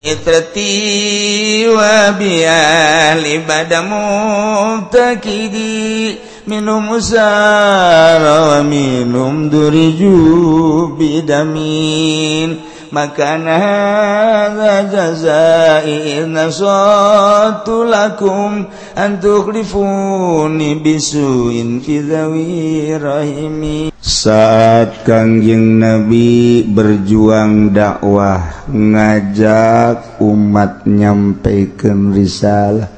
itrati wa bi'ahli badamu takidi minum usara wa minum duriju bidamin makana hadza jazai nasatu lakum antukhlifuni bisuin fi dzawi rahimi. Saat Kangjeng Nabi berjuang dakwah ngajak umat nyampaikan risalah,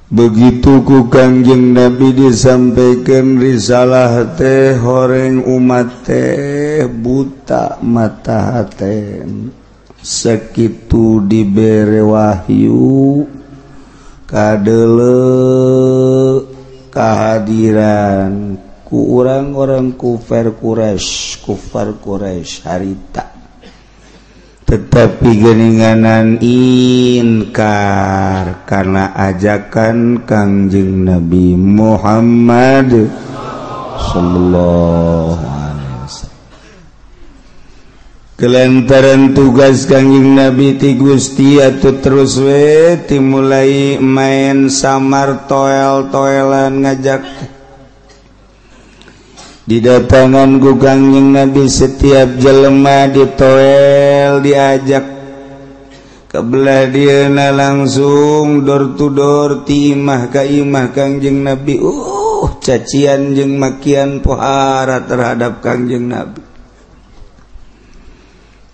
begitu ku Kangjeng Nabi disampaikan risalah teh horeng umat teh buta mata haten sakitu dibere wahyu kadele kehadiran ku orang-orang kufar Quraisy harita, tetapi geninganan inkar karena ajakan Kangjeng Nabi Muhammad sallallahu alaihi wasallam. Kelantaran tugas Kangjeng Nabi ti Gusti atuh terus we timulai main samar toel-toelan ngajak didatangan ku Kangjeng Nabi setiap jelema ditoel diajak kebelah dieuna langsung door to door ti imah ka imah Kangjeng Nabi cacian jeung makian pohara terhadap Kangjeng Nabi.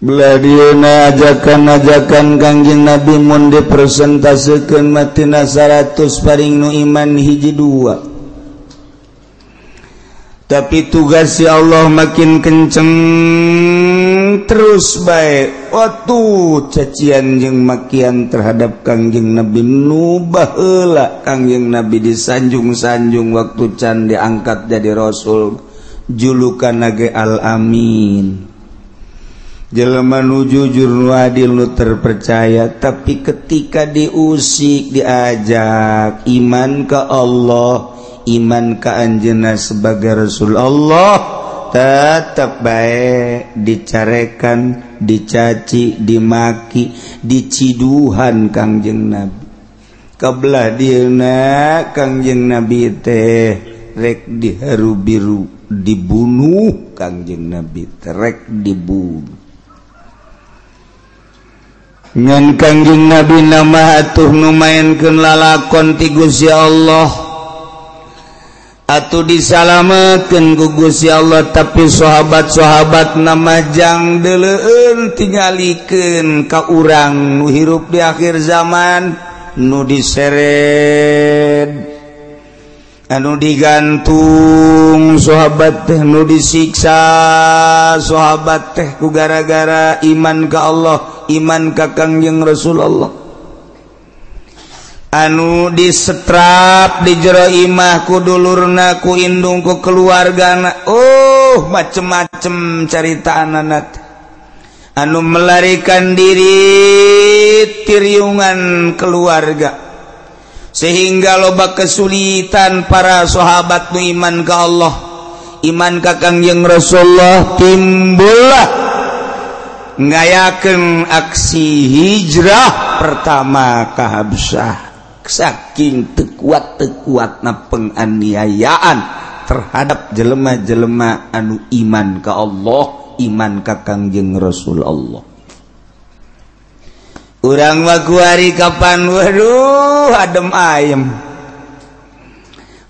Belah dieuna ajakan-ajakan Kangjeng Nabi mun dipresentasekeun matina 100 paring nu iman hiji 2. Tapi tugas si Allah makin kenceng terus baik. Waktu cacian jeung makian terhadap Kangjeng Nabi nu baheula Kangjeng Nabi disanjung-sanjung waktu can diangkat jadi Rasul, julukan ge Al-Amin. Jelema nu jujur nu adil nu terpercaya, tapi ketika diusik diajak iman ke Allah, iman ke anjeunna sebagai Rasul Allah, tetap baik dicarekan, dicaci, dimaki, diciduhan Kangjeng Nabi. Kabelah dieuna Kangjeng Nabi teh rek diharu biru dibunuh, Kangjeng Nabi teh rek dibunuh. Ngan Kangjeng Nabi nama atuh numainkeun lalakon ti Gusti Allah, atuh disalametkeun ku Gusti Allah, tapi sahabat-sahabat nama jang deuleueun tingalikeun ka urang nu hirup di akhir zaman, nu diseret, anu digantung sahabat teh, nu disiksa sahabat teh ku gara-gara iman ka Allah, iman ka Kangjeng Rasulullah, anu disetrap di jero imah ku dulurna, ku indung, ku keluargana, macem-macem carita anak anu melarikan diri tiriungan keluarga, sehingga loba kesulitan para sahabat nu iman ka Allah, iman ka Kangjeng Rasulullah, timbullah ngayakeun aksi hijrah pertama ka Habsyah. Saking tekuat-tekuatna penganiayaan terhadap jelema-jelema anu iman ka Allah, iman ka Kangjeng Rasulullah. Urang mah kuari kapan waduh adem ayem,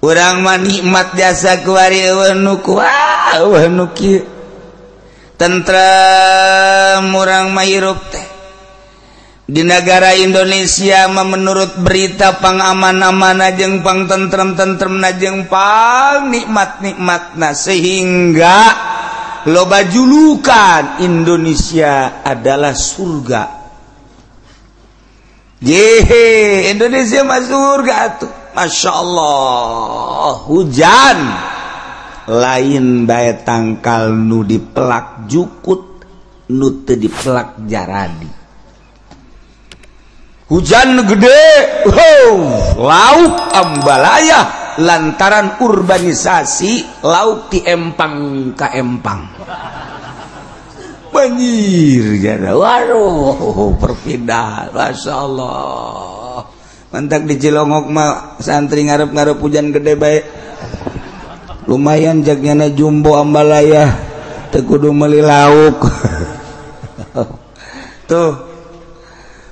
urang mah nikmat jasa kuari nu kuah nu kieu tentrem urang mah hirup teh di negara Indonesia mah menurut berita pangaman-amanna jeung pangtentrem-tentremna jeung pang nikmat-nikmatna, sehingga loba julukan Indonesia adalah surga. Yehe, Indonesia mah surga tuh, Masya Allah. Hujan lain bae tangkal nu dipelak jukut, nu teu dipelak jaradi. Hujan gede, laut ambalaya lantaran urbanisasi, laut ti empang ka empang. banjir jana. Waduh, perpindahan, masya Allah. Mantak di Cilongok mah santri ngarep-ngarep hujan gede baik. Lumayan jagnya jumbo ambalaya, teu kudu meuli lauk. Tuh,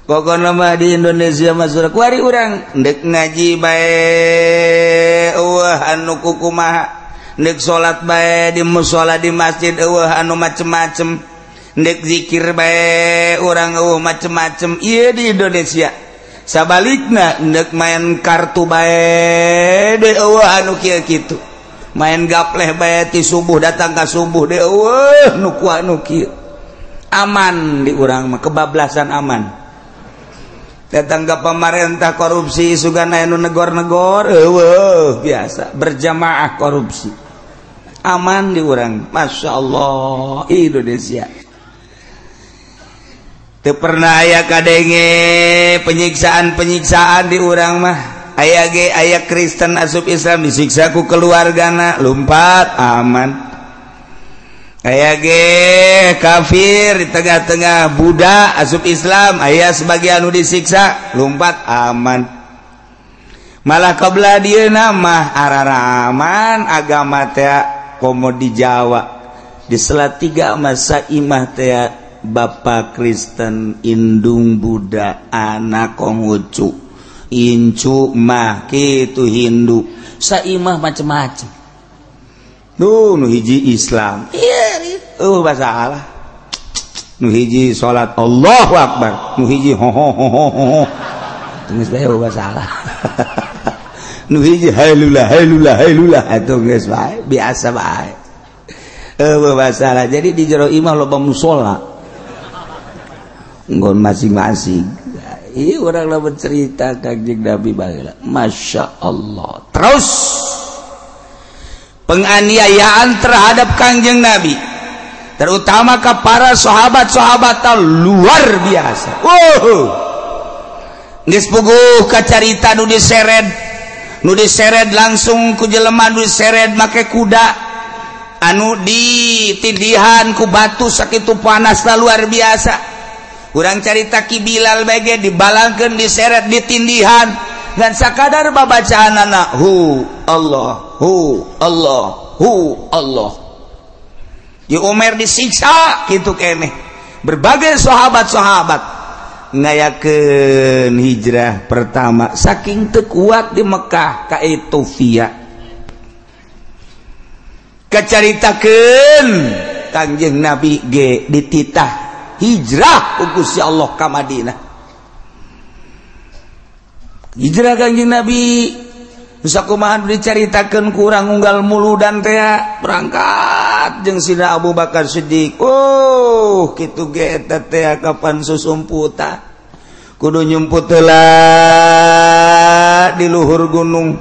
pokoknya mah di Indonesia mah surak wari urang ndek ngaji bae, anu kukumaha, ndek salat bae di mushola di masjid, anu macem-macem, ndek zikir bae urang macem-macem. Iya di Indonesia. Sabalikna ndek main kartu bae de anu kieu kitu. Main gapleh bae ti subuh datang ka subuh de nu kuat nu kieu. Aman di urang mah kebablasan aman. Datang ke pemerintah korupsi sugana anu negor-negor biasa berjamaah korupsi. Aman di urang. Masya Allah Indonesia. Teu pernah aya kadenge penyiksaan-penyiksaan di urang mah. Aya ge aya Kristen asup Islam disiksa ku keluargana lumpat aman. Aya ge kafir di tengah-tengah Buddha asup Islam aya sebagian anu disiksa lumpat aman. Malah kabelah dieuna mah arara aman agama teh komo di Jawa di Salatiga masa imah teh Bapak Kristen indung Buddha anak Konghucu incu mah kitu Hindu saimah macem-macem. Nu hiji Islam iya masalah. Nu hiji salat Allahu Akbar, nu hiji ho geus bae masalah. Nu hiji hailullah atuh geus bae biasa bae. Masalah. Jadi di jero imah loba mushola nggon masing-masing. Iya orang lah bercerita Kangjeng Nabi baheula. Masya Allah. Terus penganiayaan terhadap Kangjeng Nabi, terutama ke para sahabat-sahabat luar biasa. Geus puguh ka carita nu diseret langsung ku jelema nu diseret make kuda anu ditindihan ku batu sakitu panasna luar biasa. Urang carita Ki Bilal bage dibalangkeun diseret ditindihan dan sakadar babacaanana Allah. Ya Umar disiksa kitu keneh. Berbagai sahabat-sahabat ngayakeun hijrah pertama saking teu kuat di Mekah ka Ethiopia. Kacaritakeun Kangjeng Nabi ge dititah hijrah Gusti Allah ka Madinah. Hijrah Kangjeng Nabi sakumaha dicaritakeun ku urang unggal muludan teh berangkat jeung Sina Abu Bakar Siddiq. Kitu ge eta teh kapan susumputa kudu nyumput heula di luhur gunung.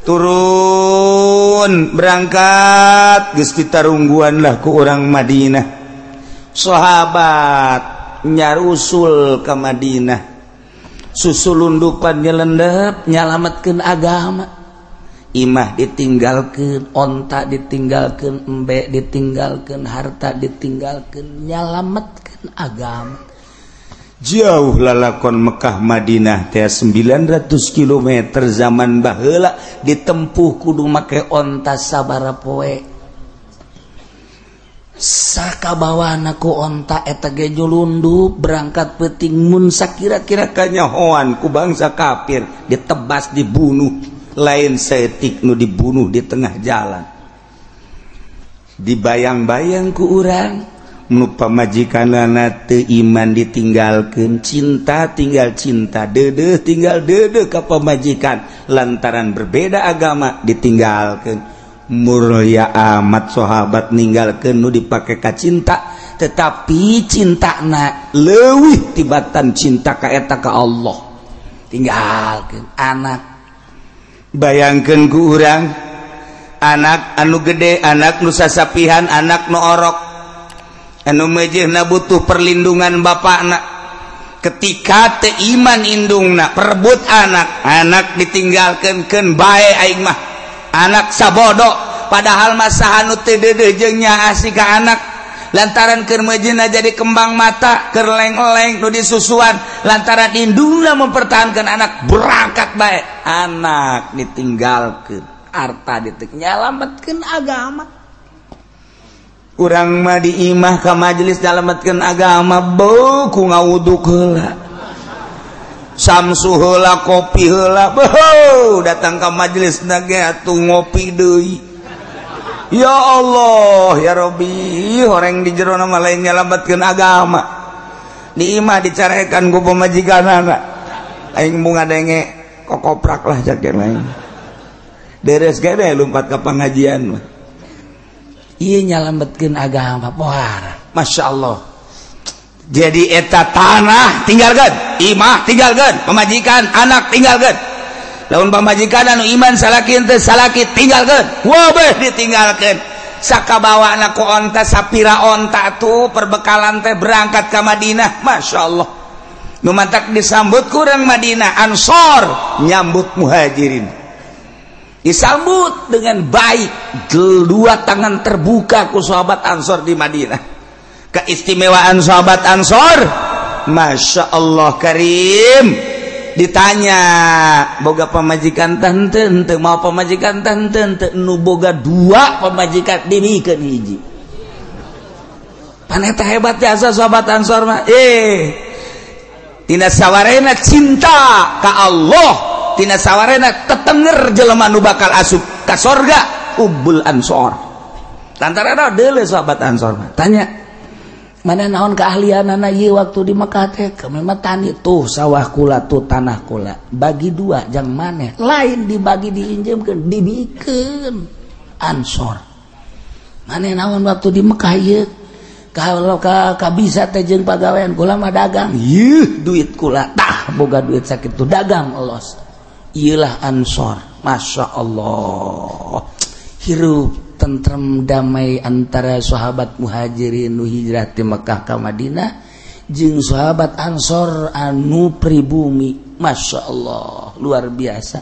Turun berangkat geus pitarungguan lah ku urang Madinah. Sahabat nyarusul ke Madinah susulundupan nyelendep nyalametkeun agama. Imah ditinggalkeun, onta ditinggalkeun, embe ditinggalkeun, harta ditinggalkeun, nyalametkeun agama. Jauh lalakon Mekah Madinah teh 900 km zaman baheula ditempuh kudu make onta sabara poe. Sakabawana ku onta eta ge julundup berangkat peuting mun sakira-kira kanyahoan ku bangsa kafir ditebas dibunuh lain saeutik nu dibunuh di tengah jalan. Dibayang-bayang ku urang nu pamajikanana teu iman ditinggalkeun, cinta tinggal cinta, deudeuh tinggal deudeuh ka pamajikan lantaran berbeda agama ditinggalkeun. Mulia amat sahabat ninggalkeun nu dipake ka cinta, tetapi cintana leuwih tibatan cinta ka eta ka Allah. Tinggalkeun anak. Bayangkeun ku urang anak anu gede, anak nu sasapihan, anak nu orok, anu meujeuhna butuh perlindungan bapakna. Ketika teu iman indungna perebut anak ditinggalkeun keun bae aing mah. Anak sabodo padahal masa anu teu deudeuh jeung nya asih ka anak lantaran keur meujina jadi kembang mata keur leng-leng nu disusuan lantaran indungna mempertahankan anak berangkat bae anak ditinggalkeun harta ditek nyalametkeun agama urang mah di imah ka majelis nyalametkeun agama beuh ku ngawuduk heula samsu heula kopi heula beuh datang ka majelis nage atuh ngopi deui ya Allah ya Rabbi horeng di jero nama lain nyalametkeun agama di imah dicarekan ku pamajikanana aing mau ngadenge kokoprak lah cak lain deres ge deh lompat ka pengajian mah ieu nyalametkeun agama pohar Masya Allah jadi eta tanah tinggalkeun imah tinggalkeun pamajikan anak tinggalkeun lamun pamajikan anu iman salaki teu salaki tinggalkeun wabeh ditinggalkeun sakabawana ku onta sapira onta tuh perbekalan teh berangkat ka Madinah Masya Allah nu mantak disambut kurang Madinah Ansor nyambut Muhajirin disambut dengan baik dua tangan terbuka ku sahabat Ansor di Madinah keistimewaan sahabat Ansor Masya Allah Karim ditanya boga pamajikan tante mau pamajikan tante nu boga dua pamajikan dimikeun hiji paneta hebat jasa sahabat Ansor mah tina sawarena cinta ka Allah tina sawarena tetenger jelema nu bakal asup ka sorga hubbul Ansor lantaran deuleu sahabat Ansor mah tanya mana naon keahlianana ieu waktu di Mekah teh kemana tani tuh sawah kula tuh tanah kula bagi dua jang maneh lain dibagi diinjemkeun dibikeun Ansor maneh naon waktu di Mekah ieu kalau ka bisa teh jeung pagawean kula mah dagang yeuh duit kula tah boga duit sakitu dagang elos ieulah Ansor Masya Allah hirup tentrem damai antara sahabat Muhajirin nu hijrah ti Mekah ka Madinah jeung sahabat Ansor anu pribumi Masya Allah luar biasa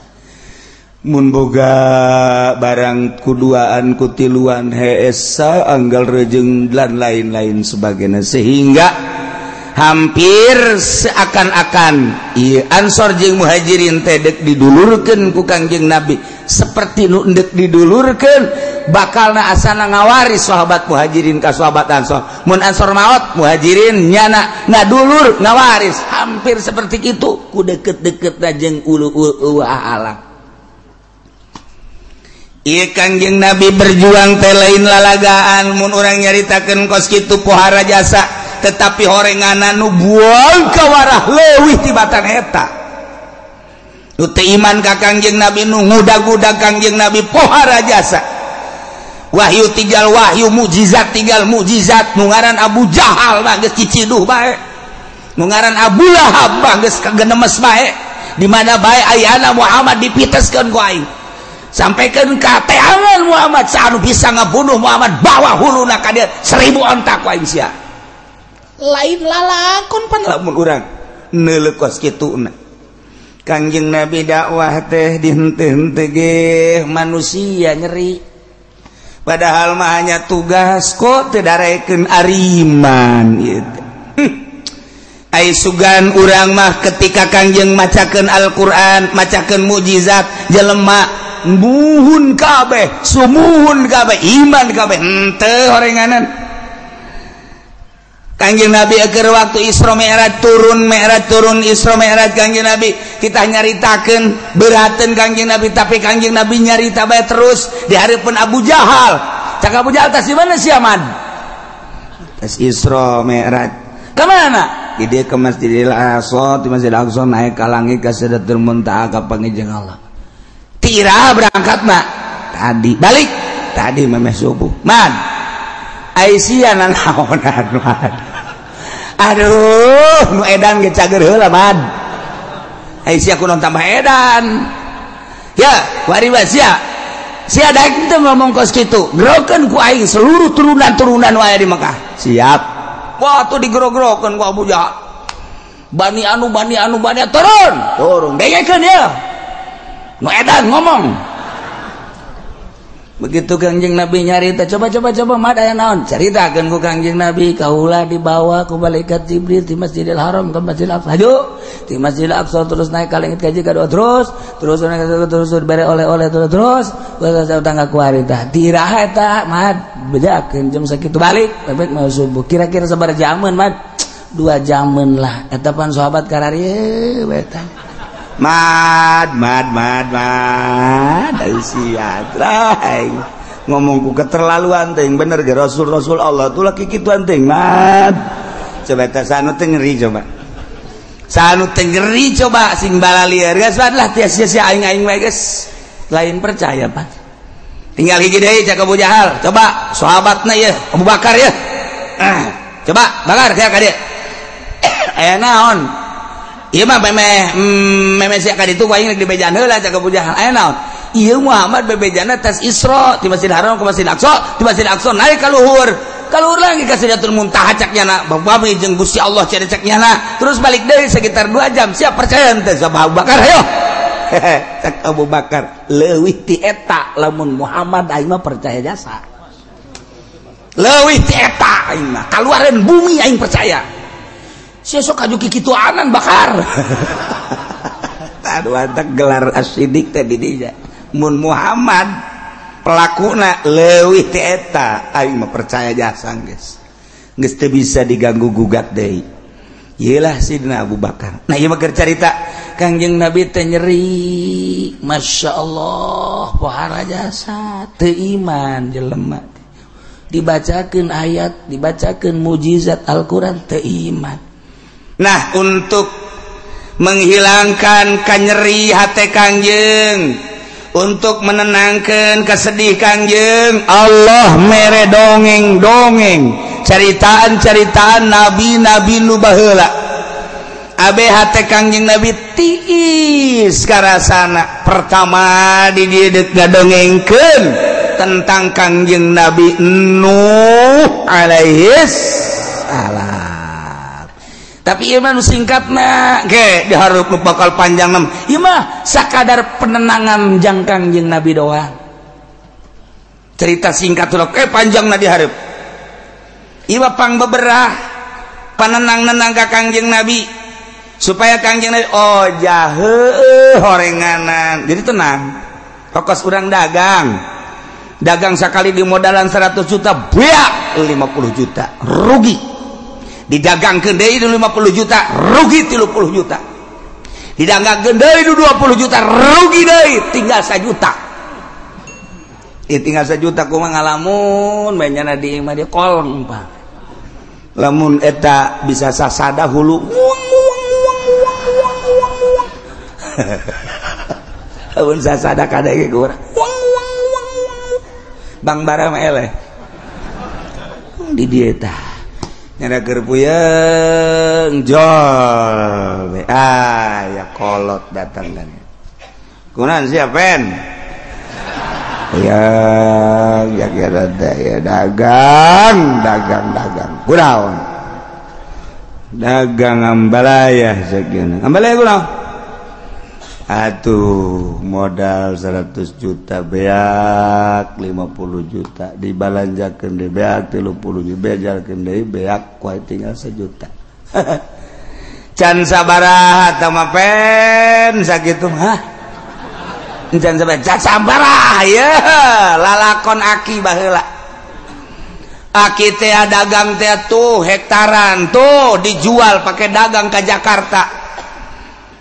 mun boga barang kuduaan kutiluan heesa anggal rejeung dan lain-lain sebagainya sehingga hampir seakan-akan ieu Ansor jeung Muhajirin teh deuk didulurkeun ku Kangjeng Nabi seperti nu endek didulurkeun bakalna asana ngawaris sahabat Muhajirin ka sahabat Ansor mun Ansor maot Muhajirin nyana ngadulur ngawaris hampir seperti itu ku deket-deket jeung ulu alam ieu Kangjeng Nabi berjuang teh lain lalagaan mun urang nyaritakeun kos kitu pohara jasa tetapi horenganna nu buang ka warah leuwih tibatan eta nu teu iman ka Kangjeng Nabi nu ngudag-udag Kangjeng Nabi pohara jasa wahyu tinggal wahyu mukjizat tinggal mukjizat nu ngaran Abu Jahal mah geus ciciduh bae nu ngaran Abu Lahab mah geus kagenemes bae di mana bae ayana Muhammad dipiteskeun ku aing sampaikan ka teangan Muhammad saanu bisa ngabunuh Muhammad bawa huluna ka dia 1000 onta ku aing sia lain lalakon pan lamun urang neuleuh kos kituna Kangjeng Nabi dakwah teh dihenteu-henteu ge manusia nyeri padahal mah hanya tugas kok teu darekeun ariman gitu. Ai sugan urang mah ketika Kangjeng macakeun Al-Qur'an, macakeun mukjizat, jelema muhun kabeh, sumuhun kabeh, iman kabeh, henteu horenganan. Kangjeng Nabi keur waktu Isra Mi'raj turun Isra Mi'raj Kangjeng Nabi kita nyaritakeun beurateun Kangjeng Nabi tapi Kangjeng Nabi nyarita bae terus di hareupeun Abu Jahal. Cak Abu Jahal tas di mana si Ahmad? Tas Isra Mi'raj. Ke mana? Di dieu ke Masjidil Aqsa, di Masjidil Aqsa naik ka langit ka Sidratul Muntaha ka pangijeung Allah. Tira berangkat mah tadi balik tadi memeh subuh. Man Aisyah naonan man. Aduh, nu edan ge cager heula man. Aisyah kunaon tambah edan. Ya, wari sia. Sia daek teh ngomong kos kitu. Gerokeun ku aing seluruh turunan-turunan wae di Mekah. Siap. Wah, tuh digero-gerokeun ku Abu Jahal. Bani anu turun. Dengekeun ya. Nu edan ngomong. Begitu Kangjeng Nabi nyarita, coba mad aya naon? Caritakeun ku Kangjeng Nabi, kaula dibawa ku malaikat Jibril di Masjidil Haram ke Masjidil Aqsa. Di Masjidil Aqsa terus naik ka langit kaji kadua terus bere oleh-oleh terus tangga ku harita. Tiraha eta mad bejakeun jam sakitu balik, bebek mau subuh. Kira-kira sabaraha jaman mad? 2 jaman lah. Eta pan sahabat kararieu eta. Mad siat ngomong ku keterlaluan ting bener ge Rasul Allah tuh laki kituan ting mad coba teh sanu teh ngeri coba sing balalieur geus lah sia-sia aing we geus lain percaya Pak tinggal hiji deui cak Abu Jahal coba sahabatna ieu Abu Bakar ya coba bakar ka dieu aya naon ieu mah meme sia ka ditu aing di bejan heula cak Abu Jahal aya naon ieu Muhammad bebejana tes Isra di Masjidil Haram ke Masjidil Aqsa di Masjidil Aqsa naik ka luhur lagi ka Sidratul Muntaha cak nyana babami jeung Gusti Allah cek nyana terus balik deui sekitar 2 jam siap percaya teh Abu Bakar hayo cak Abu Bakar leuwih ti eta lamun Muhammad aing mah percaya jasa leuwih ti eta aing mah kaluareun bumi aing percaya sesok kajuki kitu anan Bakar aduh antak gelar asidik teh di dinya mun Muhammad pelakuna leuwih ti eta aing mah percaya jasa geus teu bisa diganggu gugat deui ieulah Sidina Abu Bakar nah ieu mah keur carita Kangjeng Nabi teh nyeri masyaallah pohara jasa teu iman jelema dibacakeun ayat dibacakeun mujizat Al-Qur'an teu iman. Nah untuk menghilangkan kanyeri hati Kangjeng untuk menenangkan kesedih Kangjeng Allah mere dongeng caritaan nabi nu baheula abe hati Kangjeng Nabi tiis karasana pertama di dieu ngadongengkeun tentang Kangjeng Nabi Nuh alaihis salam. Tapi ieu mah nu singkatna ge dihareup nu bakal panjang nam. Ieu mah sakadar penenangan jang Kangjeng Nabi doang. Cerita singkat ulah panjangna dihareup. Ieu mah pangbeberah panenang-nenang ka Kangjeng Nabi supaya Kangjeng Nabi oh jaheuh horenganan. Jadi tenang. Fokus urang dagang sakali di modalan 100 juta beak 50 juta rugi. Didagangkeun deui 50 juta rugi 30 juta didagangkeun deui 20 juta rugi deui tinggal 1 juta tinggal 1 juta kumaha ngalamun bae nyana di imah dia kolong Pak lamun eta bisa sasada hulu lamun sasada kada ge urang Bang Bara mah eleh di dieu tah nyada keur puyeng jol ya kolot datang dan kunaon sia pen ya dagang kunaon dagang ambalaya sakeuna ambalaya kunaon atuh modal 100 juta beak 50 juta dibalanjakeun deui beak 30 juta bejalkeun deui beak kuat tinggal 1 juta can sabaraha tah mah pen sakitu hah can sabaraha ya lalakon aki baheula aki teh dagang teh tuh hektaran tuh dijual pakai dagang ke Jakarta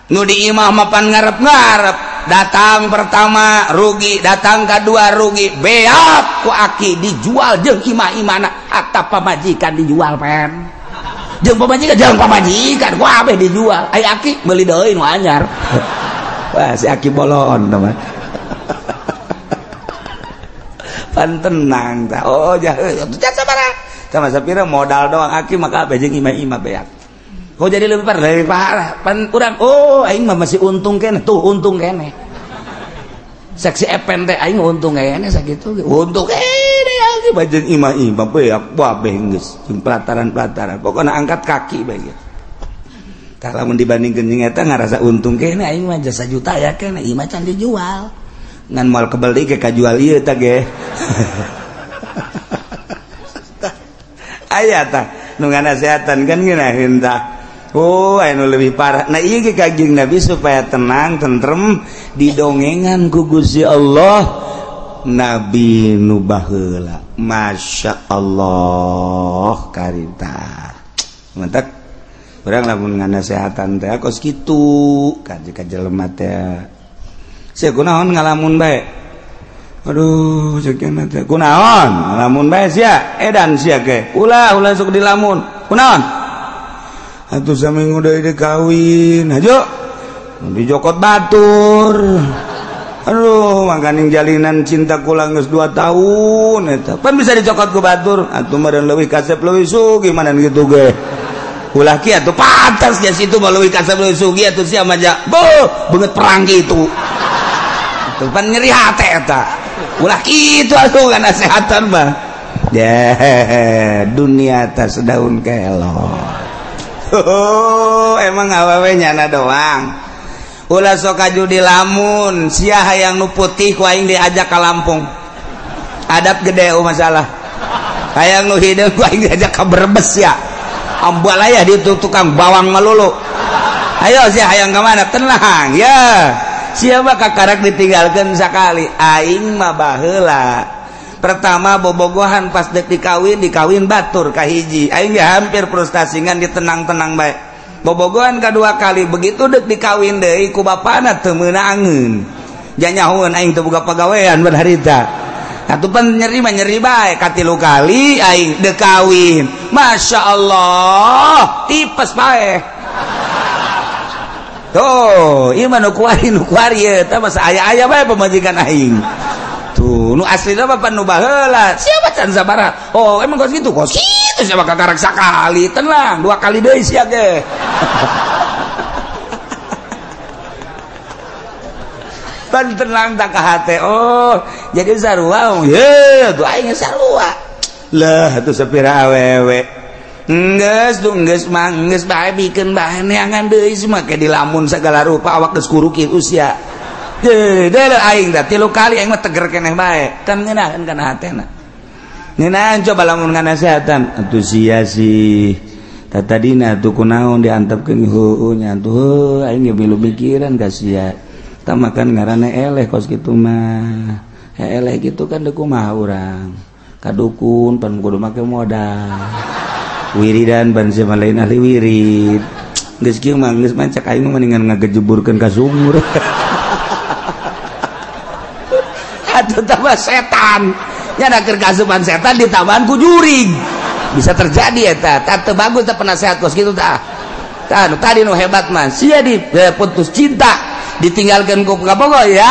nu di imah mapan ngarep-ngarep datang pertama rugi datang kedua rugi beak ku aki dijual jeung imah-imahna hatta pamajikan dijual pen jeung pamajikan ku abeh dijual ai aki meuli deui nu anyar wah si aki bolon teman pan tenang tah oh jaheuh teh sabaraha sama sapira modal doang aki maka abeh jeung imah-imah beak kok jadi lebih parah pan urang oh aing mah masih untung kene tuh untung kene saksi epen teh aing untung kene sakitu untung kene aing bajeng imah-imah beak babeh geus jeung pelataran-pelataran pokona angkat kaki bae gitu tah lamun dibandingkeun jeung eta ngarasa untung kene aing mah jasa juta ya kene imah can dijual ngan moal kebeli ke kajual ieu tah ge aya tah nu nganasehatan kan ngeunaheun tah. Oh, anu lebih parah. Nah, ieu ge Kangjeng Nabi supaya tenang, tentrem didongengan ku Gusti Allah Nabi nu baheula. Masya Allah karita. Mantap. Urang lamun nganasehatan teh kos kitu ka jelema teh. Sia kunaon ngalamun bae. Aduh, ceukna teh kunaon ngalamun bae sia edan sia ge. Ulah sok dilamun. Kunaon? Atuh saminggu deui kawin ajo dijokot batur. Aduh mangkaning jalinan cinta kula geus 2 tahun eta pan bisa dicokot ku batur atuh meureun leuwih kasep leuwih sugih manan kitu ge ulah kieu atuh pantas nya situ mah leuwih kasep leuwih sugih atuh sia mah beungeut perang kitu atuh pan nyeri hate eta ulah kitu atuh kana sehatan mah dunia teh sedaun kelor. Oh, emang awewe nyana doang. Ulah sok kajudi lamun sia hayang nu putih ku aing diajak ka Lampung. Adab gede masalah. Hayang nu hideung ku aing diajak ka Brebes ya. Ambal aya di tukang bawang melulu. Ayo sia hayang ka mana? Tenang ya. Sia mah kakarak ditinggalkeun sakali. Aing mah baheula. Pertama bobogohan pas dek dikawin batur kahiji aing ya hampir frustasi ngan ditenang-tenang bae bobogohan kedua kali begitu dek dikawin deui ku bapana teu meunangeun janyahoeun aing teu boga pagawean bar harita atuh pan nyeri bae katilu kali aing dek kawin Masya Allah tipes bae tuh ieu mah nu kuari eta mah aya bae pamajikan aing tuh nu aslina mah pan nu baheula siapa can sabaraha oh emang kos kitu siapa kakarak sakali tenang 2 kali deui sia ge pan tenang tak ka hate oh jadi sarua ye tuh aing sarua lah atuh sapira awewe geus bae bikeun bae neangan deui mah ke dilamun sagala rupa awak geus kuru kitu sia deuleu aing teh 3 kali aing mah teger keneh bae kan ngeunaheun kana hatena ngeunaheun coba lamun nganasehatan atuh sia sih tatadina tuh kunaon diantepkeun heueuh nya atuh aing ge milu mikiran ka sia tah makan ngaranna eleh kos kitu mah eleh kitu kan deuk kumaha urang kadukun pan kudu make modal wiridan ban sia lain ahli wirid geus kieu mah geus mancak aing mah mendingan ngagejeburkeun ka sumur atuh tambah setan nya keur kasupan setan ditambahan ku jurig bisa terjadi eta tah teu bagus teh penasehat kos kitu tah nu tadi nu hebat mah sia di putus cinta ditinggalkeun ku kabogo ya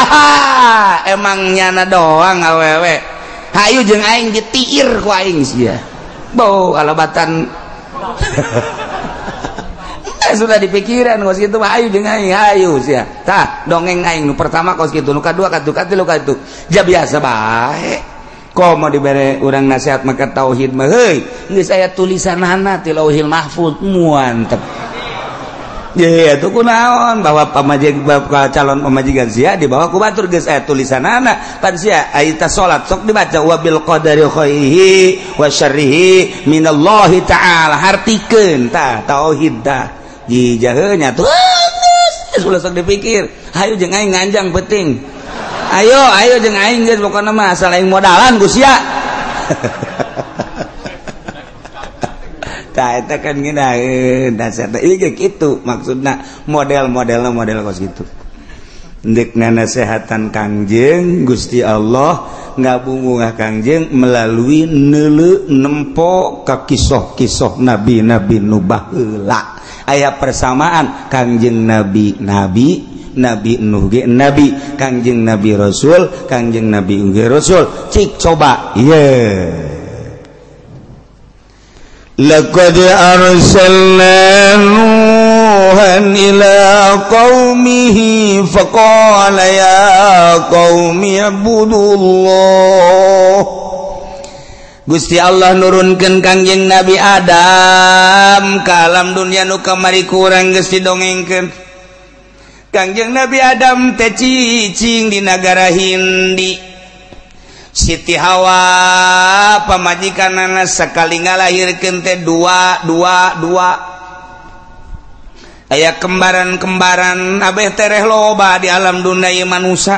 emang nyana doang awewe hayu jeung aing ditiir ku aing sia bau alabatan sudah dipikiran kos kitu mah ayu jeung aing hayu sia tah dongeng aing nu pertama kos kitu nu kadua katilu katilu ja biasa bae komo dibere urang nasihat maka tauhid mah heuy geus aya tulisanana ti Lauhil Mahfuz muantep ye atuh kunaon bahwa calon pamajikan sia dibawa ku batur geus aya tulisanana pan sia aya salat sok dibaca wa bil qadari khairihi wa syarrihi minallahi ta'ala hartikeun tah tauhid tah jijaheuh nya tuh ulah sok dipikir hayu jeung aing nganjang penting ayo jeung aing geus pokona mah asal aing modalan ku sia tah eta kan ngeunaheun dasar ieu ge kitu maksudna model kos kitu deuk nganasehatan Kangjeng Gusti Allah ngabungungah Kangjeng melalui neuleu nempo ka kisah-kisah nabi-nabi nu baheula aya persamaan Kangjeng Nabi Nuh ge Nabi Kangjeng Nabi Rasul Kangjeng Nabi ge Rasul cik coba laqad arsalna nuhan ila qaumihi faqala ya qaumi ibudullah Gusti Allah nurunkeun Kangjeng Nabi Adam ka alam dunya nu kamari ku urang geus didongengkeun Kangjeng Nabi Adam teh cicing di negara Hindi. Siti Hawa pamajikanana sekali ngalahirkeun teh dua. Aya kembaran-kembaran abeh tereh loba di alam dunia ieu manusia.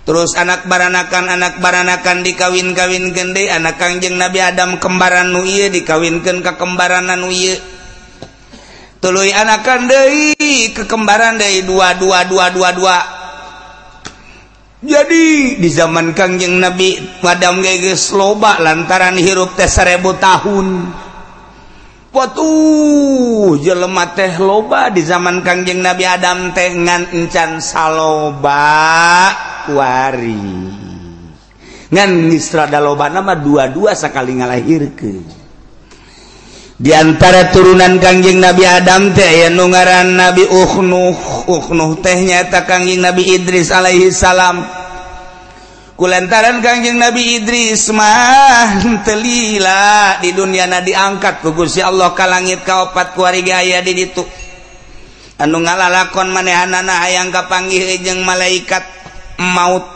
Terus anak baranakan dikawin-kawinkeun deui anak Kangjeng Nabi Adam kembaran nu ieu dikawinkeun ka kembaran nu ieu. Tuluy anakan deui ke kembaran deui dua. Jadi di zaman Kangjeng Nabi Adam geus loba lantaran hirup teh 1000 tahun. Watuh jelema teh loba di zaman Kangjeng Nabi Adam teh ngan encan saloba wari. Ngan nisrada lobana mah dua sakali ngalahirkeun. Di antara turunan Kangjeng Nabi Adam teh aya nu ngaran Nabi Uknuh teh nyaeta Kangjeng Nabi Idris alaihi salam. Kulantaran Kangjeng Nabi Idris mah teu lila di dunyana diangkat ku Gusti Allah ka langit ka 4 kuariga aya di ditu. Anu ngalalakon manehanana hayang kapanggih jeung malaikat maut.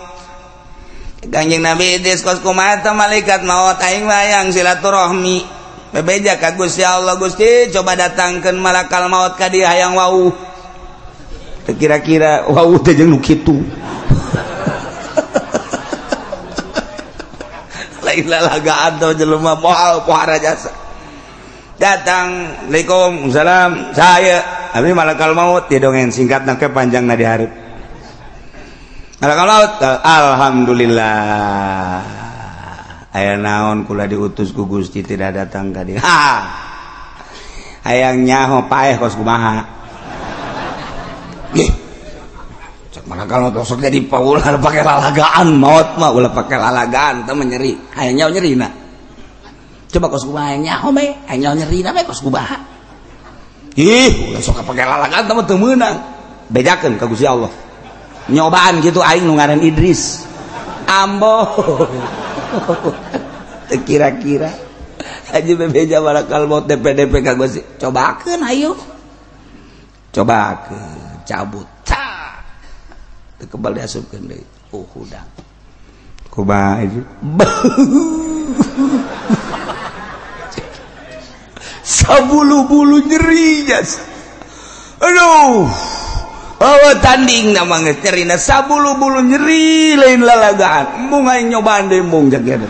Kangjeng Nabi Idris kos kumaha teh malaikat maut aing hayang silaturahmi. Bebeja ka Gusti Allah, Gusti coba datangkeun malakal maut ka dieu hayang wau. Teu kira-kira wau teh jeung nu kitu. Lain lalagaan teh jelema moal pohara jasa. Datang, Waalaikumsalam, saya abdi malakal maut dia dongeng singkatna ke panjangna di hareup. Malakal maut, alhamdulillah. Aya naon kula diutus ku Gusti tidak datang ka dieu. Hayang nyaho paeh kos kumaha. Nggih. Cek malakal maut sok jadi paulah pake lalagaan maut mah ulah pake lalagaan teh nyeri. Hayang nyaho nyerina. Coba kos kumaha hayang nyaho me, hayang nyaho nyerina me kos kumaha. Ih, ulah sok pake lalagaan teh teu meunang. Bedakeun ka Gusti Allah. Nyobaan gitu aing nu ngaran Idris. Ambo. Kira-kira Haji bebeja malakal maut DP ka Gusti. Cobakeun ayo. Cobakeun cabut. Teu kebal diasupkeun deui. Hudang. Kumaha itu? Sabulu-bulu nyeri jas. Aduh. Oh tanding nama geus nyerina sabulu-bulu nyeri lain lalagaan. Embung aing nyobaan deui embung jakeun.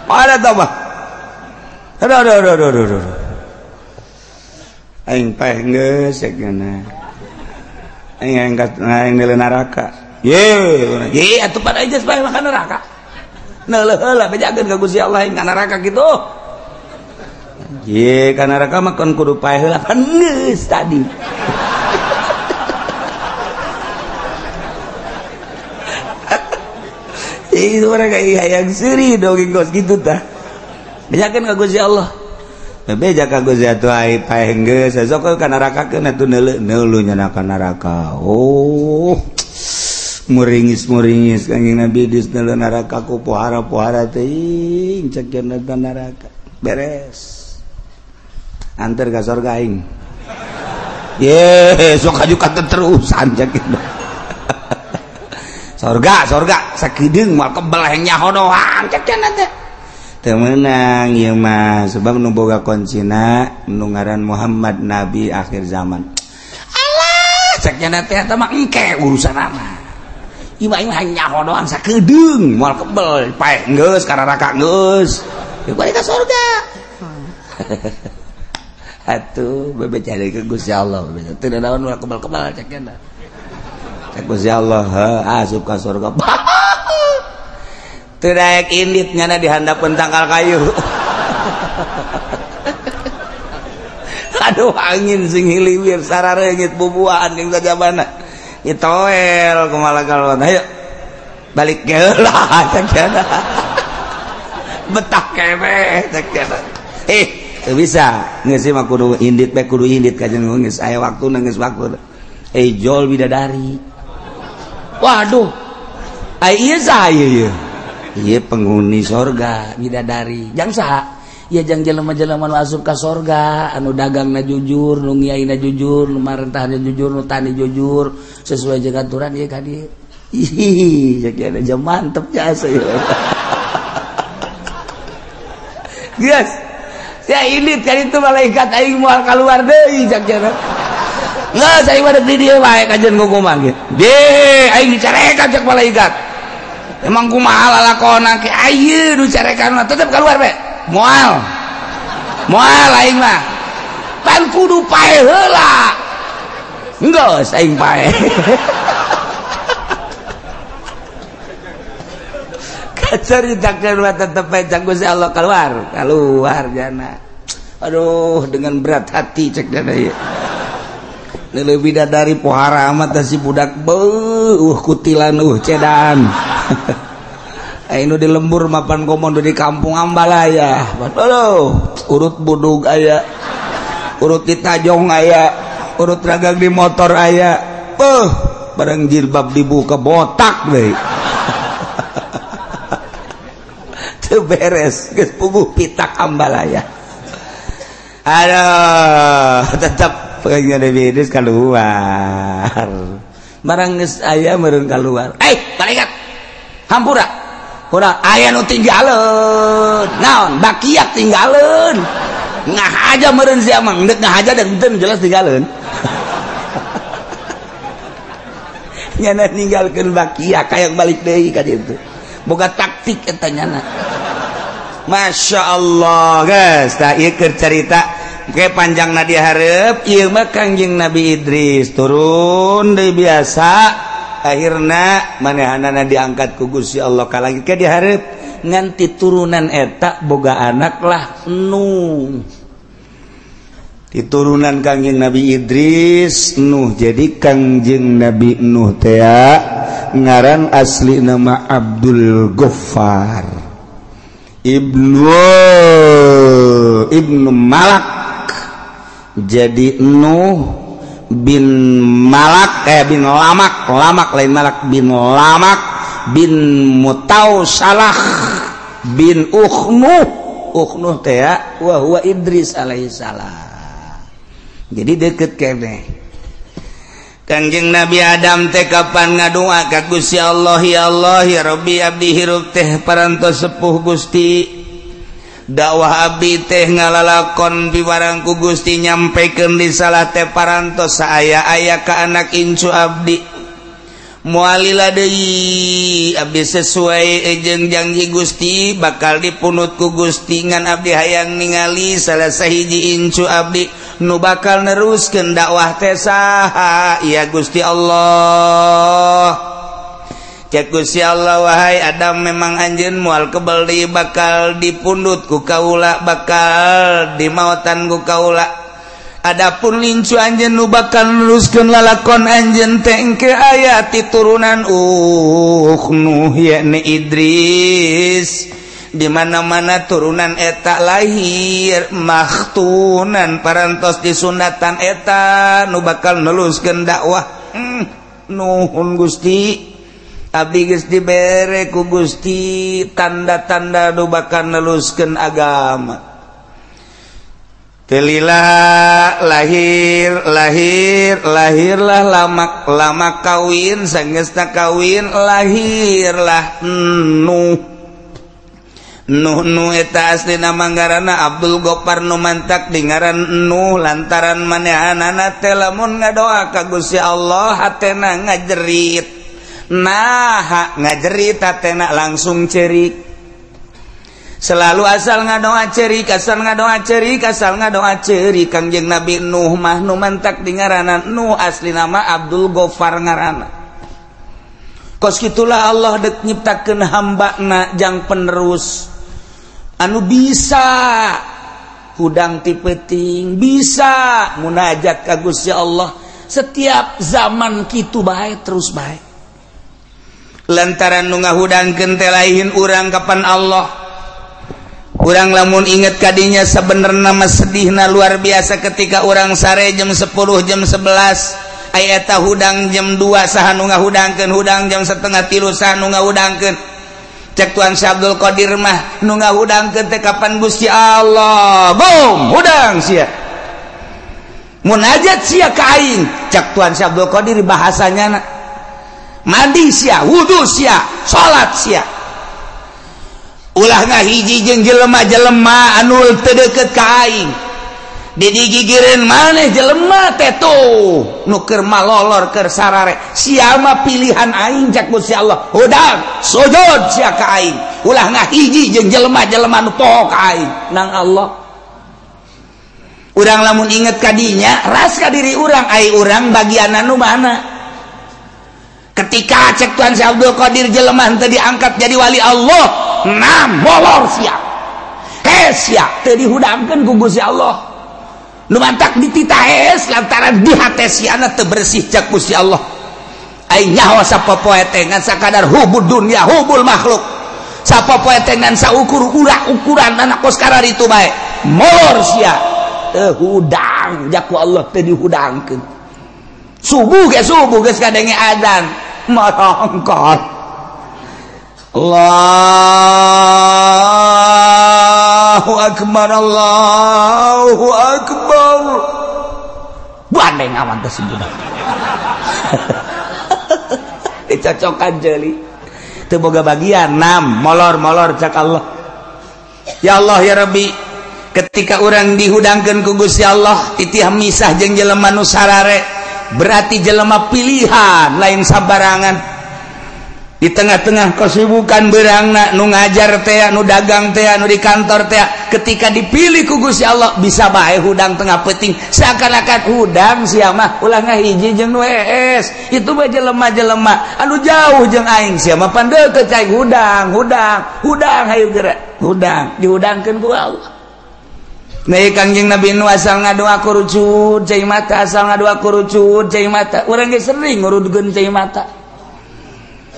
Ada tah mah. Aduh. Aing paeh geus sakeuna. Aing angkat aing neuleuh neraka. Ye atuh pada aja paeh makan neraka. Neuleuh heula bejakeun ka Gusti Allah aing ka neraka kitu. Ye ka neraka mah kan kudu paeh heula pan geus tadi. Itu mereka hayang seuri dongeng kos gitu tah. Bejakeun ka Gusti Allah. Bebeja ka Gusti atuh ai paeh geus sok ka neraka keun atuh neuleuh nya ka neraka. Oh. Muringis Kangjeng Nabi Idris neuleuh neraka ku pohara-pohara teuing cekeun ka neraka. Beres. Antar ka surga aing. Ye, sok aju ka terusan cekeun. Sorga sakideung moal kebal hayang nyaho doang cekeun teh. Teu meunang ieu mah sebab nu boga kuncina nu ngaran Muhammad Nabi akhir zaman. Alah cekeun teh eta mah engke urusanana. Ieu mah hayang nyaho doang sakideung moal kebal paeh geus ka neraka geus. Ieu balik ka sorga. Atuh bebecari ke Gusti Allah bebecari. Teu naon moal kebal-kebal cekeun. Gusti Allah asup ka surga. Teu daek indit nyana dihandapeun tangkal kayu. Aduh angin sing hiliwir sarareungit bubuhan jeung sajabana. Itoel ku malakal maut. Hayu balik geula cekeun. Betah keneh cekeun. Teu bisa. Geus mah kudu indit bae kudu indit kajen geus aya waktuna geus waktu. Jol bidadari. Waduh, iya saya ya. Iya penghuni sorga bidadari. Jang saha? ya jang jelema-jelema nu asup ka sorga anu dagangna jujur nu ngiaina jujur nu marentahna jujur nu tani jujur sesuai jeung aturan ieu ka dieu ih jadi jam mantep jasa ya guys saya ini kan itu malaikat aing moal keluar deui cak jana nggak saya pada di dia wae kajian ngomong gitu deh aing dicarekan cak malaikat emang kumaha lalakona ke ayeuna nu carekan mah tetep keluar be moal aing mah pan kudu pae heula geus aing pae kacaritakkeun mah tetep pae cak Gusti Allah keluar jana aduh dengan berat hati cek jana ieu lebih dari pohara amat si budak kutilan cedan anu di lembur mapan komodo di kampung Ambalaya urut budug aya urut di tajong aya urut ragang di motor aya barang jilbab dibuka botak deh teu beres geus puguh pitak Ambalaya aduh tetap pengen ada bidis keluar barang geus aya meureun keluar malaikat hampura urang aya nu tinggaleun naon bakiak tinggaleun ngahaja meureun sia mah endek ngahaja dan teu jelas tinggaleun nyana ninggalkeun bakiak kayak balik deui ka ditu boga taktik eta nyana Masya Allah guys tah ieu keur carita Oke panjang na diharap ieu mah Kangjeng Nabi Idris turun deui biasa akhirna manehanana diangkat ku Gusti Allah ka langit ke diharap nganti turunan eta boga anak lah Nuh diturunan Kangjeng Nabi Idris Nuh jadi Kangjeng Nabi Nuh teh ngaran asli nama Abdul Ghaffar ibnu Malak jadi Nuh bin Malak bin Lamak lain Malak bin Lamak bin Mutausalah bin Ukhnuh teh wa huwa Idris alaihissalam jadi deket kene Kangjeng Nabi Adam teh kapan ngadoa ka Gusti Allah ya Rabbi abdi hirup teh parantos sepuh Gusti dakwah abdi teh ngalalakon bibarang ku Gusti nyampikeun di salah teh parantos saaya ka anak incu abdi moalila deui abdi sesuai jeung janji Gusti bakal dipunut ku Gusti ngan abdi hayang ningali salah sahiji incu abdi nu bakal neruskeun dakwah teh saha ya Gusti Allah cek Gusti Allah wahai Adam memang anjeun moal kebal deui bakal dipundut ku kaula bakal dimaotan ku kaula adapun lincu anjeun nu bakal neruskeun lalakon anjeun teh engke aya ti turunan Nuh yakni Idris di mana-mana turunan eta lahir makhtunan parantos disunatan eta nu bakal neluskeun dakwah nuhun Gusti abdi geus dibere ku Gusti tanda-tanda nu bakal neluskeun agama telila lahirlah lama kawin sangeusna kawin lahirlah Nuh eta aslina manggarana Abdul Ghaffar nu mantak dingaran Nuh lantaran manehanana teh lamun ngadoa ka Gusti Allah hatena ngajerit ngajerit hatena langsung cerik selalu asal ngadoa cerik Kangjeng Nabi Nuh mah nu mantak dingaran Nuh asli nama Abdul Ghaffar ngaranna kos kitulah Allah dek nyiptakeun hambana jang penerus anu bisa hudang ti peuting bisa munajat ka Gusti Allah setiap zaman kitu bae terus bae lantaran nu ngahudangkeun teh lain urang kapan Allah urang lamun inget kadinya sebenarnya mah sedihna luar biasa ketika urang sare jam 10 jam 11 aya eta hudang jam 2 saha nu ngahudangkeun hudang jam 2:30 saha nu ngahudangkeun cek Tuan Syekh Abdul Qadir mah nu ngahudangkeun teh kapan Gusti Allah boom hudang sia munajat sia ka aing cek Tuan Syekh Abdul Qadir bahasanya mandi sia wudu sia salat sia ulah ngahiji jeung jelema-jelema anu teu deukeut ka aing didigigireun maneh jelema teh tuh nu keur malolor keur sarare sia mah pilihan aing cek Gusti Allah hudang sujud sia ka aing ulah ngahiji jeung jelema-jelema nu poho ka aing nang Allah urang lamun inget ka dinya ras ka diri urang ai urang bagianna nu mana ketika cek Tuan Syekh Abdul Qadir jelema teu diangkat jadi wali Allah nam molor sia sia teu dihudangkeun ku Gusti Allah nu mantak dititahes lantaran di hate siana teu bersih cek Gusti Allah ai nyaho sapopoe teh ngan sakadar hubud dunya hubul makhluk sapopoe teh ngan ukuran anak kos kararitu bae molor sia teu hudang jaku Allah teu dihudangkeun subuh geus kadenge adzan marongkot Allahu akbar Allahu akbar bandeng aman teh sujudan dicocokan jeuli teu boga bagian nam molor cak Allah ya Allah ya Rabbi ketika orang dihudangkeun ku Gusti Allah titih misah jeung jelema nu sarare berarti jelema pilihan lain sabarangan di tengah-tengah kesibukan berangna nu ngajar teh nu dagang teh nu di kantor teh ketika dipilih ku Gusti Allah bisa bae hudang tengah peuting seakan-akan hudang sia mah ulah ngahiji jeung nu ees itu bae jelema-jelema anu jauh jeung aing sia mah pan deukeut cai hudang hayu geura hudang dihudangkeun ku Allah nah Kangjeng Nabi nu asal ngadoa kurucut cai mata asal ngadoa kurucut cai mata urang ge sering ngurudkeun cai mata